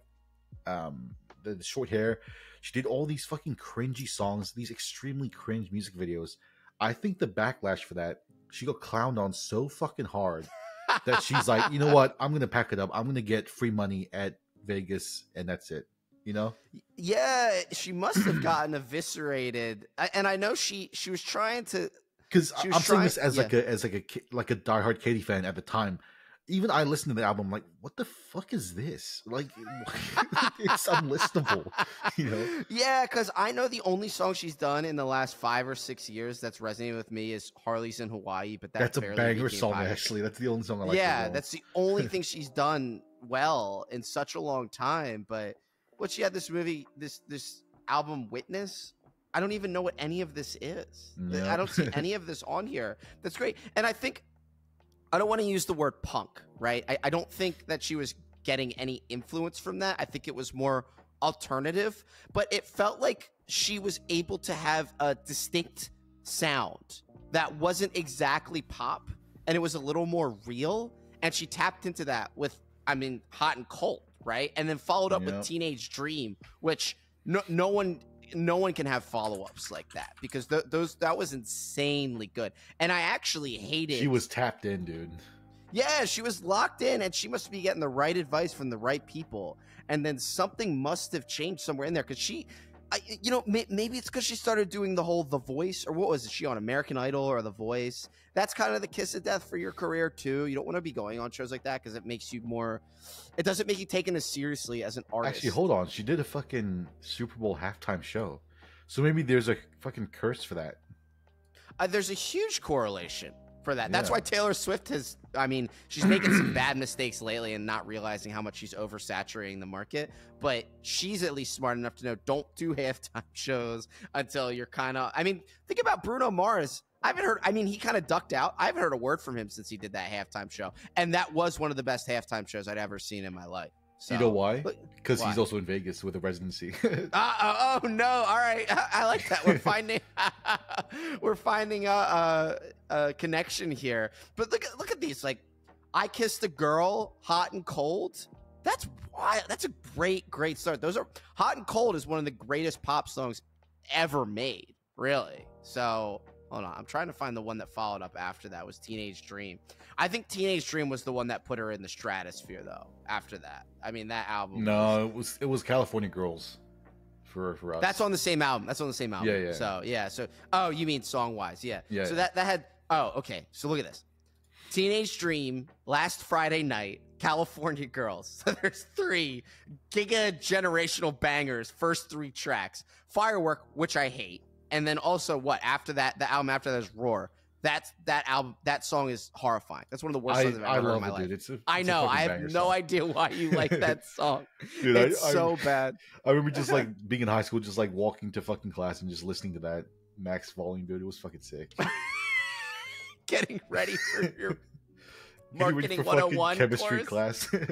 the short hair. She did all these fucking cringy songs, these extremely cringe music videos. I think the backlash for that, she got clowned on so fucking hard that she's like, you know what? I'm gonna pack it up. I'm gonna get free money at Vegas, and that's it. You know? Yeah, she must have gotten eviscerated. And I know she was trying to, because I'm saying this as like a diehard Katy fan at the time. Even I listened to the album, like, what the fuck is this? Like, it's unlistenable, you know? Yeah, because I know the only song she's done in the last 5 or 6 years that's resonated with me is Harley's in Hawaii, but that's a banger song, actually. That's the only song I like. Yeah, that's the only thing she's done well in such a long time. But she had this movie, this album, Witness. I don't even know what any of this is. No. I don't see any of this on here. That's great. And I think, I don't want to use the word punk, right? I don't think that she was getting any influence from that. I think it was more alternative, but it felt like she was able to have a distinct sound that wasn't exactly pop, and it was a little more real, and she tapped into that with, I mean, Hot and Cold, right? And then followed up with Teenage Dream, which no one can have follow-ups like that, because that was insanely good. And I actually hated, she was tapped in, dude. Yeah, she was locked in, and she must be getting the right advice from the right people. And then something must have changed somewhere in there, because maybe it's because she started doing the whole The Voice, or what was it? She on American Idol or The Voice? That's kind of the kiss of death for your career too. You don't want to be going on shows like that because it makes you more. It doesn't make you taken as seriously as an artist. Actually, hold on. She did a fucking Super Bowl halftime show, so maybe there's a fucking curse for that. There's a huge correlation for that. That's why Taylor Swift has, I mean, she's making some bad mistakes lately and not realizing how much she's oversaturating the market, but she's at least smart enough to know, don't do halftime shows until you're kind of, I mean, think about Bruno Mars. He kind of ducked out. I haven't heard a word from him since he did that halftime show, and that was one of the best halftime shows I'd ever seen in my life. So, you know why? Because he's also in Vegas with a residency. Oh no! All right, I like that. We're finding a connection here. But look at these. Like, I Kissed a Girl, Hot and Cold. That's wild. That's a great start. Those are Hot and Cold is one of the greatest pop songs ever made. Really. So hold on, I'm trying to find the one that followed up after that was Teenage Dream. I think Teenage Dream was the one that put her in the stratosphere, though. After that, I mean, that album. No, it was California Girls, for us. That's on the same album. Yeah. So yeah. So oh, you mean song wise? Yeah. Yeah. So that had. Oh, okay. So look at this. Teenage Dream, Last Friday Night, California Girls. So there's 3 giga generational bangers. First 3 tracks. Firework, which I hate, and then also what after that? The album after that is Roar. That album, that song is horrifying. That's one of the worst songs I've ever heard in my life. Dude. I know. I have no idea why you like that song. Dude, it's so bad. I remember just like being in high school, just like walking to fucking class and just listening to that max volume, dude. It was fucking sick. Getting ready for your marketing 101 chemistry course. Class.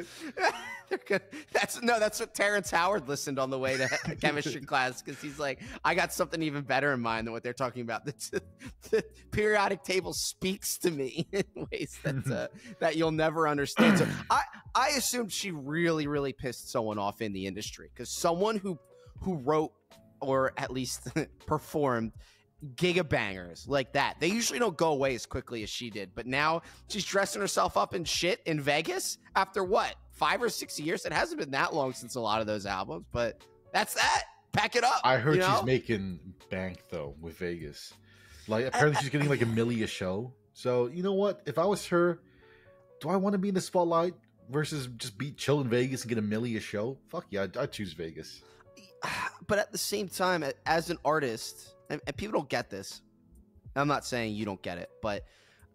That's what Terrence Howard listened on the way to chemistry class, because he's like, I got something even better in mind than what they're talking about. The periodic table speaks to me in ways that you'll never understand. So I assumed she really pissed someone off in the industry, because someone who wrote or at least performed giga bangers like that, they usually don't go away as quickly as she did. But now she's dressing herself up in shit in Vegas after what, 5 or 6 years? It hasn't been that long since a lot of those albums, but that's that. Pack it up. I heard she's making bank though with Vegas. Like, apparently she's getting like $1 million a show. So you know what? If I was her, do I want to be in the spotlight versus just be chill in Vegas and get $1 million a show? Fuck yeah, I'd choose Vegas. But at the same time, as an artist, and people don't get this. I'm not saying you don't get it, but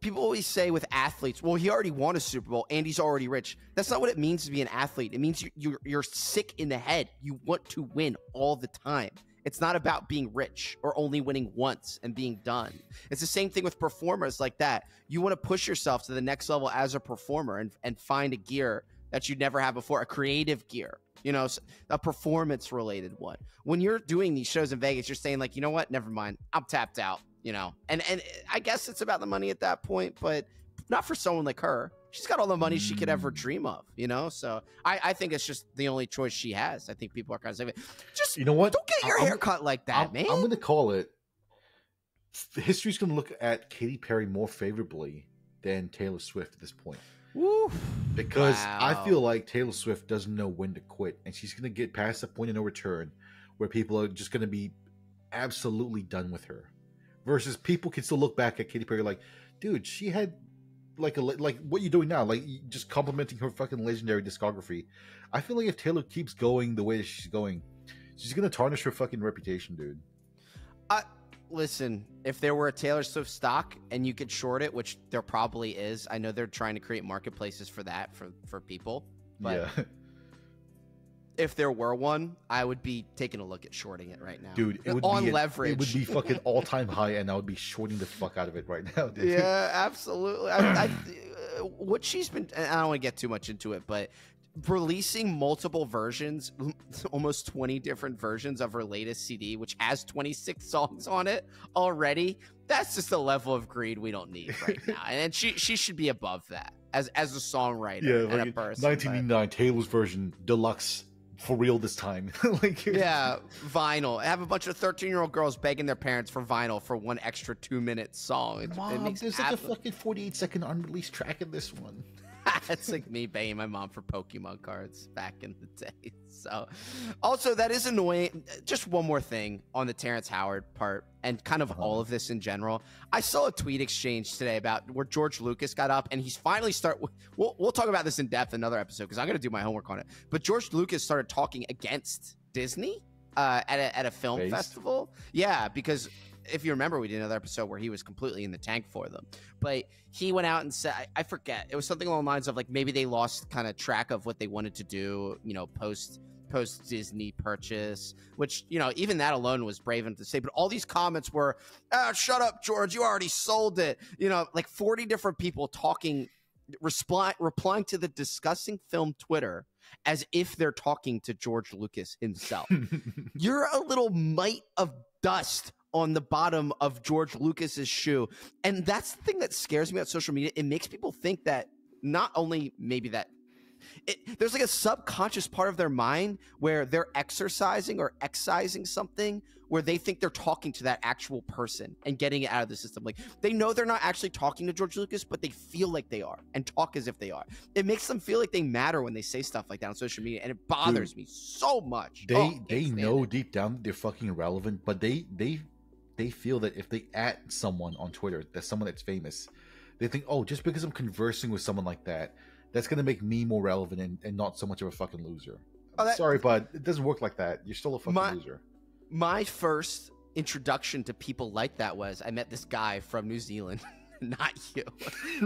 people always say with athletes, well, he already won a Super Bowl and he's already rich. That's not what it means to be an athlete. It means you're sick in the head. You want to win all the time. It's not about being rich or only winning once and being done. It's the same thing with performers like that. You want to push yourself to the next level as a performer and find a gear that you'd never had before, a creative gear. You know, a performance-related one. When you're doing these shows in Vegas, you're saying, like, you know what? Never mind. I'm tapped out, you know. And I guess it's about the money at that point, but not for someone like her. She's got all the money she could ever dream of, you know? So I think it's just the only choice she has. I think people are kind of saying, just, you know what? Don't get your hair cut like that, man. I'm going to call it. History's going to look at Katy Perry more favorably than Taylor Swift at this point. Woo. Because I feel like Taylor Swift doesn't know when to quit, and she's going to get past the point of no return where people are just going to be absolutely done with her. Versus people can still look back at Katy Perry like, dude, she had like what you're doing now, like just complimenting her fucking legendary discography. I feel like if Taylor keeps going the way that she's going, she's going to tarnish her fucking reputation, dude. Listen, if there were a Taylor Swift stock and you could short it, which there probably is, I know they're trying to create marketplaces for that for people. But yeah. If there were one, I would be taking a look at shorting it right now. Dude, it would leverage. It would be fucking all-time high, and I would be shorting the fuck out of it right now, dude. Yeah, absolutely. What she's been, and I don't want to get too much into it, but releasing multiple versions, almost 20 different versions of her latest CD, which has 26 songs on it already. That's just a level of greed we don't need right now. And she should be above that as a songwriter and a person. 1989 Taylor's version deluxe for real this time. Yeah, vinyl. I have a bunch of 13-year-old girls begging their parents for vinyl for one extra 2-minute song. Mom, there's like a fucking 48-second unreleased track in this one. It's like me begging my mom for Pokemon cards back in the day. So, also, that is annoying. Just one more thing on the Terrence Howard part and kind of all of this in general. I saw a tweet exchange today about where George Lucas got up and he's finally we'll talk about this in depth in another episode because I'm going to do my homework on it. But George Lucas started talking against Disney at a film festival. Yeah, because if you remember, we did another episode where he was completely in the tank for them. But he went out and said, I forget, it was something along the lines of like maybe they lost kind of track of what they wanted to do, you know, post Disney purchase, which, you know, even that alone was brave enough to say. But all these comments were, shut up, George, you already sold it. You know, like 40 different people talking replying to the discussing film Twitter as if they're talking to George Lucas himself. You're a little mite of dust on the bottom of George Lucas's shoe. And that's the thing that scares me about social media. It makes people think that not only maybe that there's like a subconscious part of their mind where they're exercising or excising something where they think they're talking to that actual person and getting it out of the system. Like they know they're not actually talking to George Lucas, but they feel like they are and talk as if they are. It makes them feel like they matter when they say stuff like that on social media, and it bothers me so much. They know deep down that they're fucking irrelevant, but they feel that if they at someone on Twitter, that's someone that's famous, they think, oh, just because I'm conversing with someone like that, that's going to make me more relevant and not so much of a fucking loser. Sorry, bud. It doesn't work like that. You're still a fucking loser. My first introduction to people like that was I met this guy from New Zealand. Not you.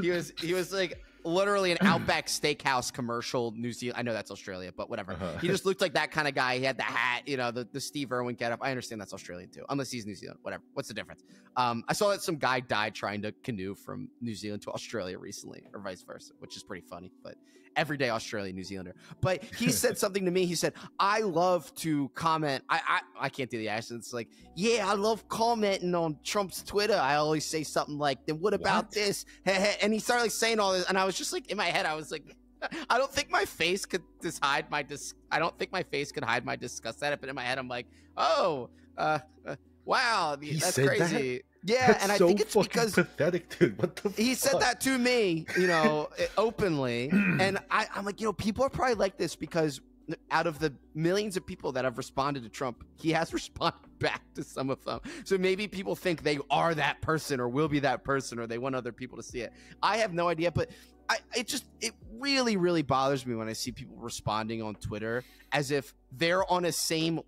He was like literally an Outback Steakhouse commercial, New Zealand. I know that's Australia, but whatever. He just looked like that kind of guy. He had the hat, the Steve Irwin getup. I understand that's Australian too, unless he's New Zealand. Whatever. What's the difference? I saw that some guy died trying to canoe from New Zealand to Australia recently, or vice versa, which is pretty funny. But everyday Australian New Zealander. But he said something to me. He said, "I love to comment." I can't do the accents. Like, yeah, I love commenting on Trump's Twitter. I always say something like, "Then what about this?" And he started like saying all this, and I was just like, in my head, I was like, I don't think my face could hide my I don't think my face could hide my disgust at it. But in my head, I'm like, oh, wow, that's crazy. That? Yeah, that's and I so think it's because pathetic, dude. What the he said that to me, openly, and I'm like, people are probably like this because out of the millions of people that have responded to Trump, he has responded back to some of them. So maybe people think they are that person or will be that person, or they want other people to see it. I have no idea, but it really, really bothers me when I see people responding on Twitter as if they're on a same.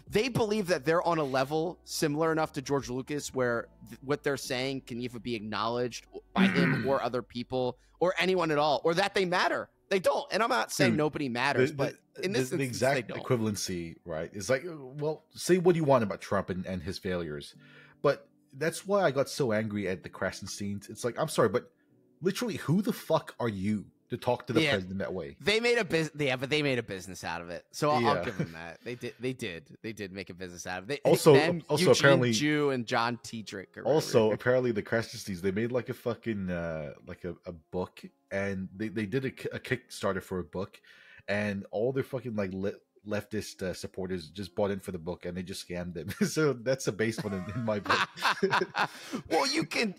They believe that they're on a level similar enough to George Lucas where what they're saying can even be acknowledged by him or other people or anyone at all, or that they matter. They don't. And I'm not saying nobody matters, but in this instance, the exact equivalency, right? Is like, well, say what you want about Trump and his failures, but that's why I got so angry at the Krasensteins. It's like, I'm sorry, but literally, who the fuck are you to talk to the president that way? They made a but they made a business out of it. So I'll give them that. They did make a business out of it. Also Eugene apparently Jew and John Tiedrick. Apparently the Krasensteins, they made like a fucking like a book, and they did a Kickstarter for a book, and all their fucking like leftist supporters just bought in for the book, and they just scammed them. So that's a base one in my book. Well, you can.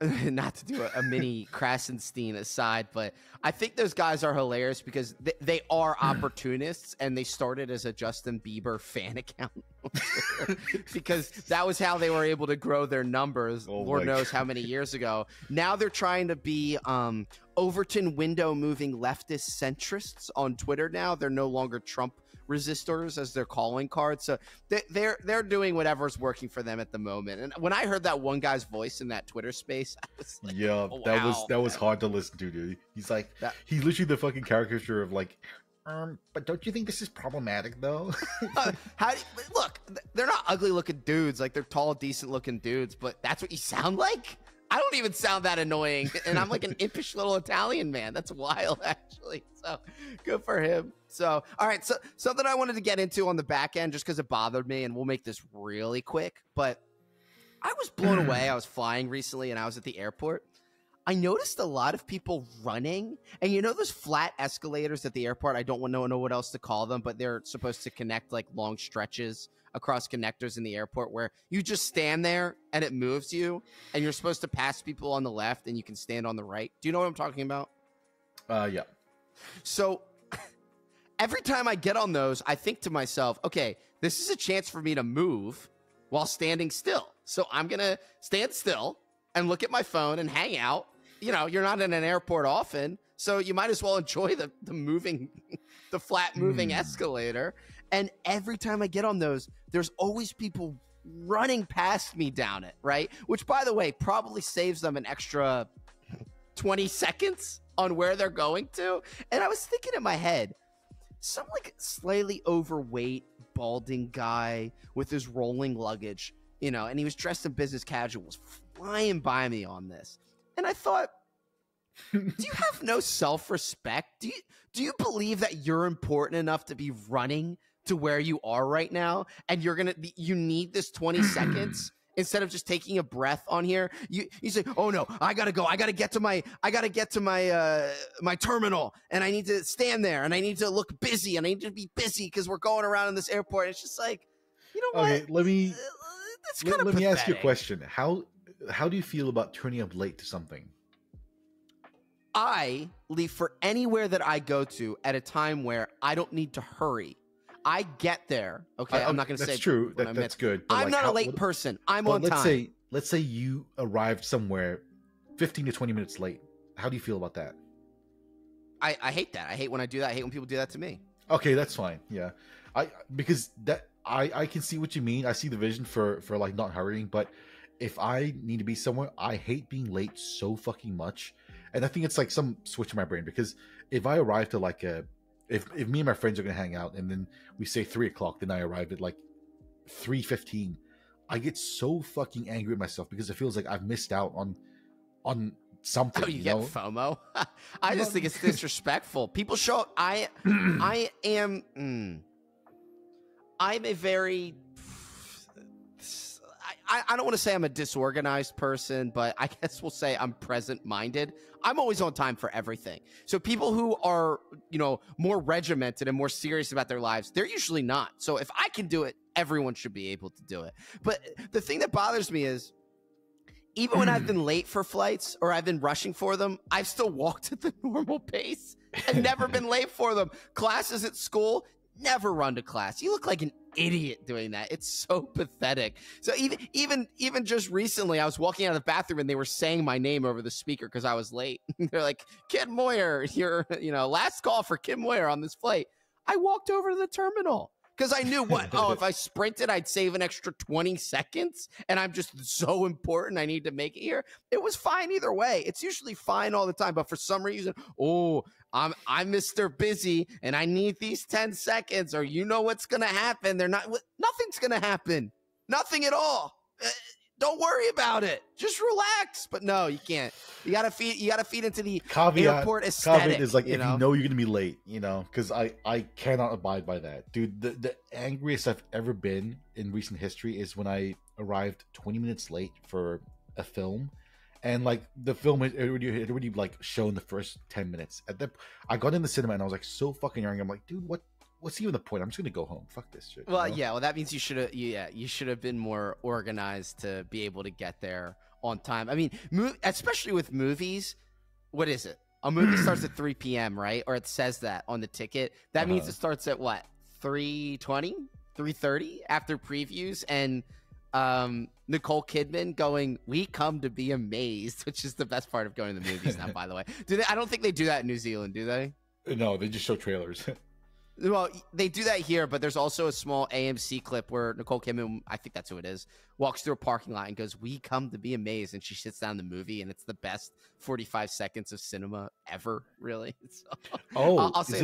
Not to do a mini Krasenstein aside, but I think those guys are hilarious because they are opportunists, and they started as a Justin Bieber fan account because that was how they were able to grow their numbers. Lord knows how many years ago. Now they're trying to be Overton window moving leftist centrists on Twitter. Now they're no longer Trump resistors as their calling card, so they're doing whatever's working for them at the moment. And when I heard that one guy's voice in that Twitter space, I was like, oh, wow, that was hard to listen to, dude. He's like, he's literally the fucking caricature of like, but don't you think this is problematic though? Look, they're not ugly looking dudes, like they're tall, decent looking dudes, but that's what you sound like. I don't even sound that annoying, and I'm like an impish little Italian man. That's wild, actually. So good for him. So, all right. So something I wanted to get into on the back end, just because it bothered me, and we'll make this really quick. But I was blown away. I was flying recently, and I was at the airport. I noticed a lot of people running, and those flat escalators at the airport. I don't know what else to call them, but they're supposed to connect like long stretches across connectors in the airport where you just stand there and it moves you, and you're supposed to pass people on the left and you can stand on the right. Do you know what I'm talking about? Yeah. So every time I get on those, I think to myself, okay, this is a chance for me to move while standing still. So I'm going to stand still and look at my phone and hang out. You're not in an airport often, so you might as well enjoy the flat moving escalator. And every time I get on those, there's always people running past me down it, right? Which, by the way, probably saves them an extra 20 seconds on where they're going to. And I was thinking in my head, some like slightly overweight, balding guy with his rolling luggage, and he was dressed in business casual, was flying by me on this. And I thought, Do you have no self-respect? Do you believe that you're important enough to be running to where you are right now, and you need this 20 seconds instead of just taking a breath on here? You say, "Oh no, I gotta go. I gotta get to my my terminal, and I need to stand there, and I need to look busy, and I need to be busy because we're going around in this airport." And it's just like, you know what? Okay, let me ask you a question. How do you feel about turning up late to something? I leave for anywhere that I go to at a time where I don't need to hurry. I get there. Okay, I'm not going to say that's true. That's good. I'm not a late person. I'm on time. Let's say you arrived somewhere 15 to 20 minutes late. How do you feel about that? I hate that. I hate when I do that. I hate when people do that to me. Okay, that's fine. Yeah, because I can see what you mean. I see the vision for like not hurrying, but if I need to be somewhere, I hate being late so fucking much. And I think it's like some switch in my brain, because if I arrive to like if me and my friends are gonna hang out and then we say 3:00, then I arrive at like 3:15, I get so fucking angry at myself because it feels like I've missed out on something. Oh, you get FOMO? I just think it's disrespectful. People show up. I'm a very I don't want to say I'm a disorganized person, but I guess we'll say I'm present-minded. I'm always on time for everything. So people who are, more regimented and more serious about their lives, they're usually not. So if I can do it, everyone should be able to do it. But the thing that bothers me is, even when I've been late for flights or I've been rushing for them, I've still walked at the normal pace and never been late for them. Classes at school, never run to class. You look like an idiot doing that. It's so pathetic. So even just recently, I was walking out of the bathroom and they were saying my name over the speaker because I was late. They're like, "Kid Moyer, you're last call for Kim Moyer on this flight." I walked over to the terminal because I knew if I sprinted, I'd save an extra 20 seconds, and I'm just so important. I need to make it here. It was fine either way. It's usually fine all the time, but for some reason, I'm Mr. Busy, and I need these 10 seconds, or what's going to happen. Nothing's going to happen. Nothing at all. Don't worry about it. Just relax. But no, you can't. You gotta feed into the airport aesthetic. Caveat is like, if you know you're gonna be late, because I cannot abide by that, dude. The angriest I've ever been in recent history is when I arrived 20 minutes late for a film, and like the film had already like shown the first 10 minutes. I got in the cinema and I was like so fucking angry. I'm like, dude, what's even the point? I'm just gonna go home. Fuck this shit. Well, yeah. Well, that means you should have been more organized to be able to get there on time. I mean, especially with movies. What is it? A movie starts at 3 p.m., right? Or it says that on the ticket. That means it starts at what? 3:20, 3:30 after previews, and Nicole Kidman going, "We come to be amazed," which is the best part of going to the movies now, by the way. I don't think they do that in New Zealand, do they? No, they just show trailers. Well, they do that here, but there's also a small AMC clip where Nicole Kidman, I think that's who it is, walks through a parking lot and goes, "We come to be amazed," and she sits down in the movie, and it's the best 45 seconds of cinema ever, really. So, I'll say is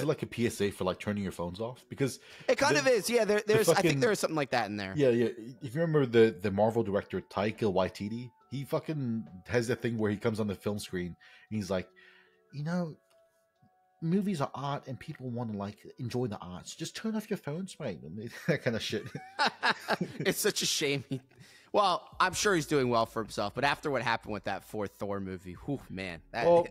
it like a PSA for like turning your phones off? Because it kind of is, yeah. I think there is something like that in there. Yeah. If you remember the Marvel director Taika Waititi, he fucking has that thing where he comes on the film screen and he's like, movies are art and people want to like enjoy the arts. Just turn off your phones, mate. That kind of shit. It's such a shame. Well, I'm sure he's doing well for himself, but after what happened with that fourth Thor movie, whew, man.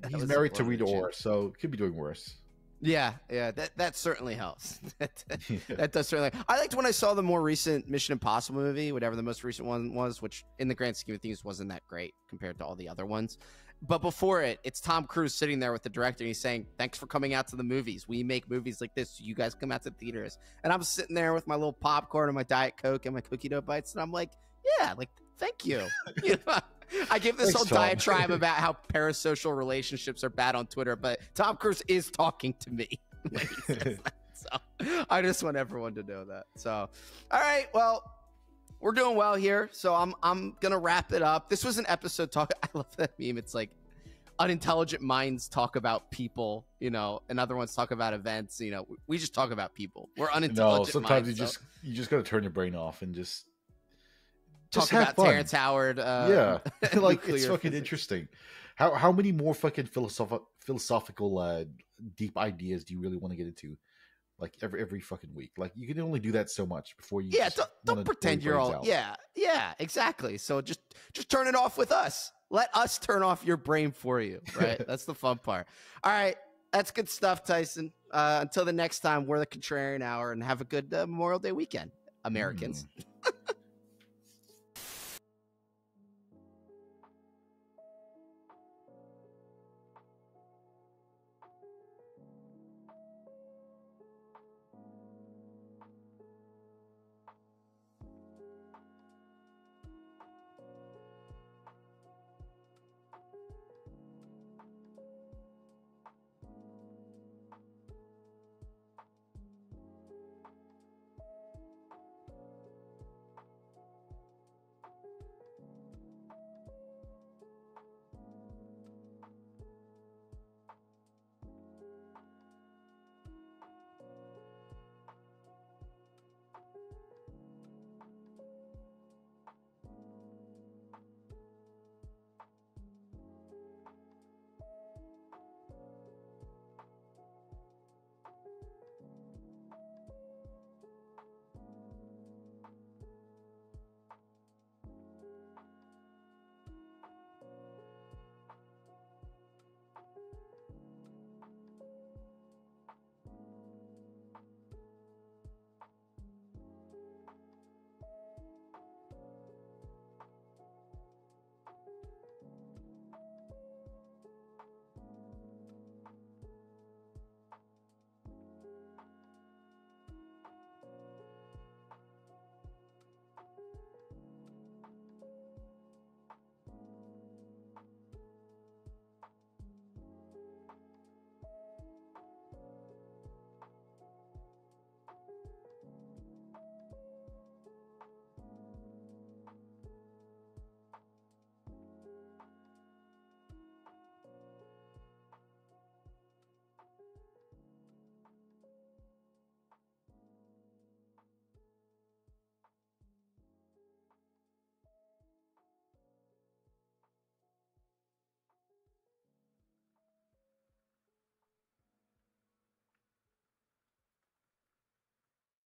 He's married to Rita Ora, so could be doing worse. Yeah, that certainly helps. That does certainly. I liked when I saw the more recent Mission Impossible movie, whatever the most recent one was, which in the grand scheme of things wasn't that great compared to all the other ones. But before it's Tom Cruise sitting there with the director, and he's saying, "Thanks for coming out to the movies. We make movies like this, so you guys come out to theaters." And I'm sitting there with my little popcorn and my Diet Coke and my cookie dough bites, and I'm like, yeah, like, thank you. I give this whole diatribe about how parasocial relationships are bad on Twitter, but Tom Cruise is talking to me when he says that. So I just want everyone to know that. So, all right, well, we're doing well here, so I'm gonna wrap it up. This was an episode talk. I love that meme. It's like unintelligent minds talk about people, and other ones talk about events. We just talk about people. We're unintelligent. No, sometimes minds, you just gotta turn your brain off and just talk about fun. Terrence Howard. Yeah, like it's fucking interesting How many more fucking philosophical deep ideas do you really want to get into? Like every fucking week. Like you can only do that so much before you. Yeah, don't pretend you're all. Out. Yeah, exactly. So just turn it off with us. Let us turn off your brain for you. Right. That's the fun part. All right, that's good stuff, Tyson. Until the next time, we're the Contrarian Hour, and have a good Memorial Day weekend, Americans.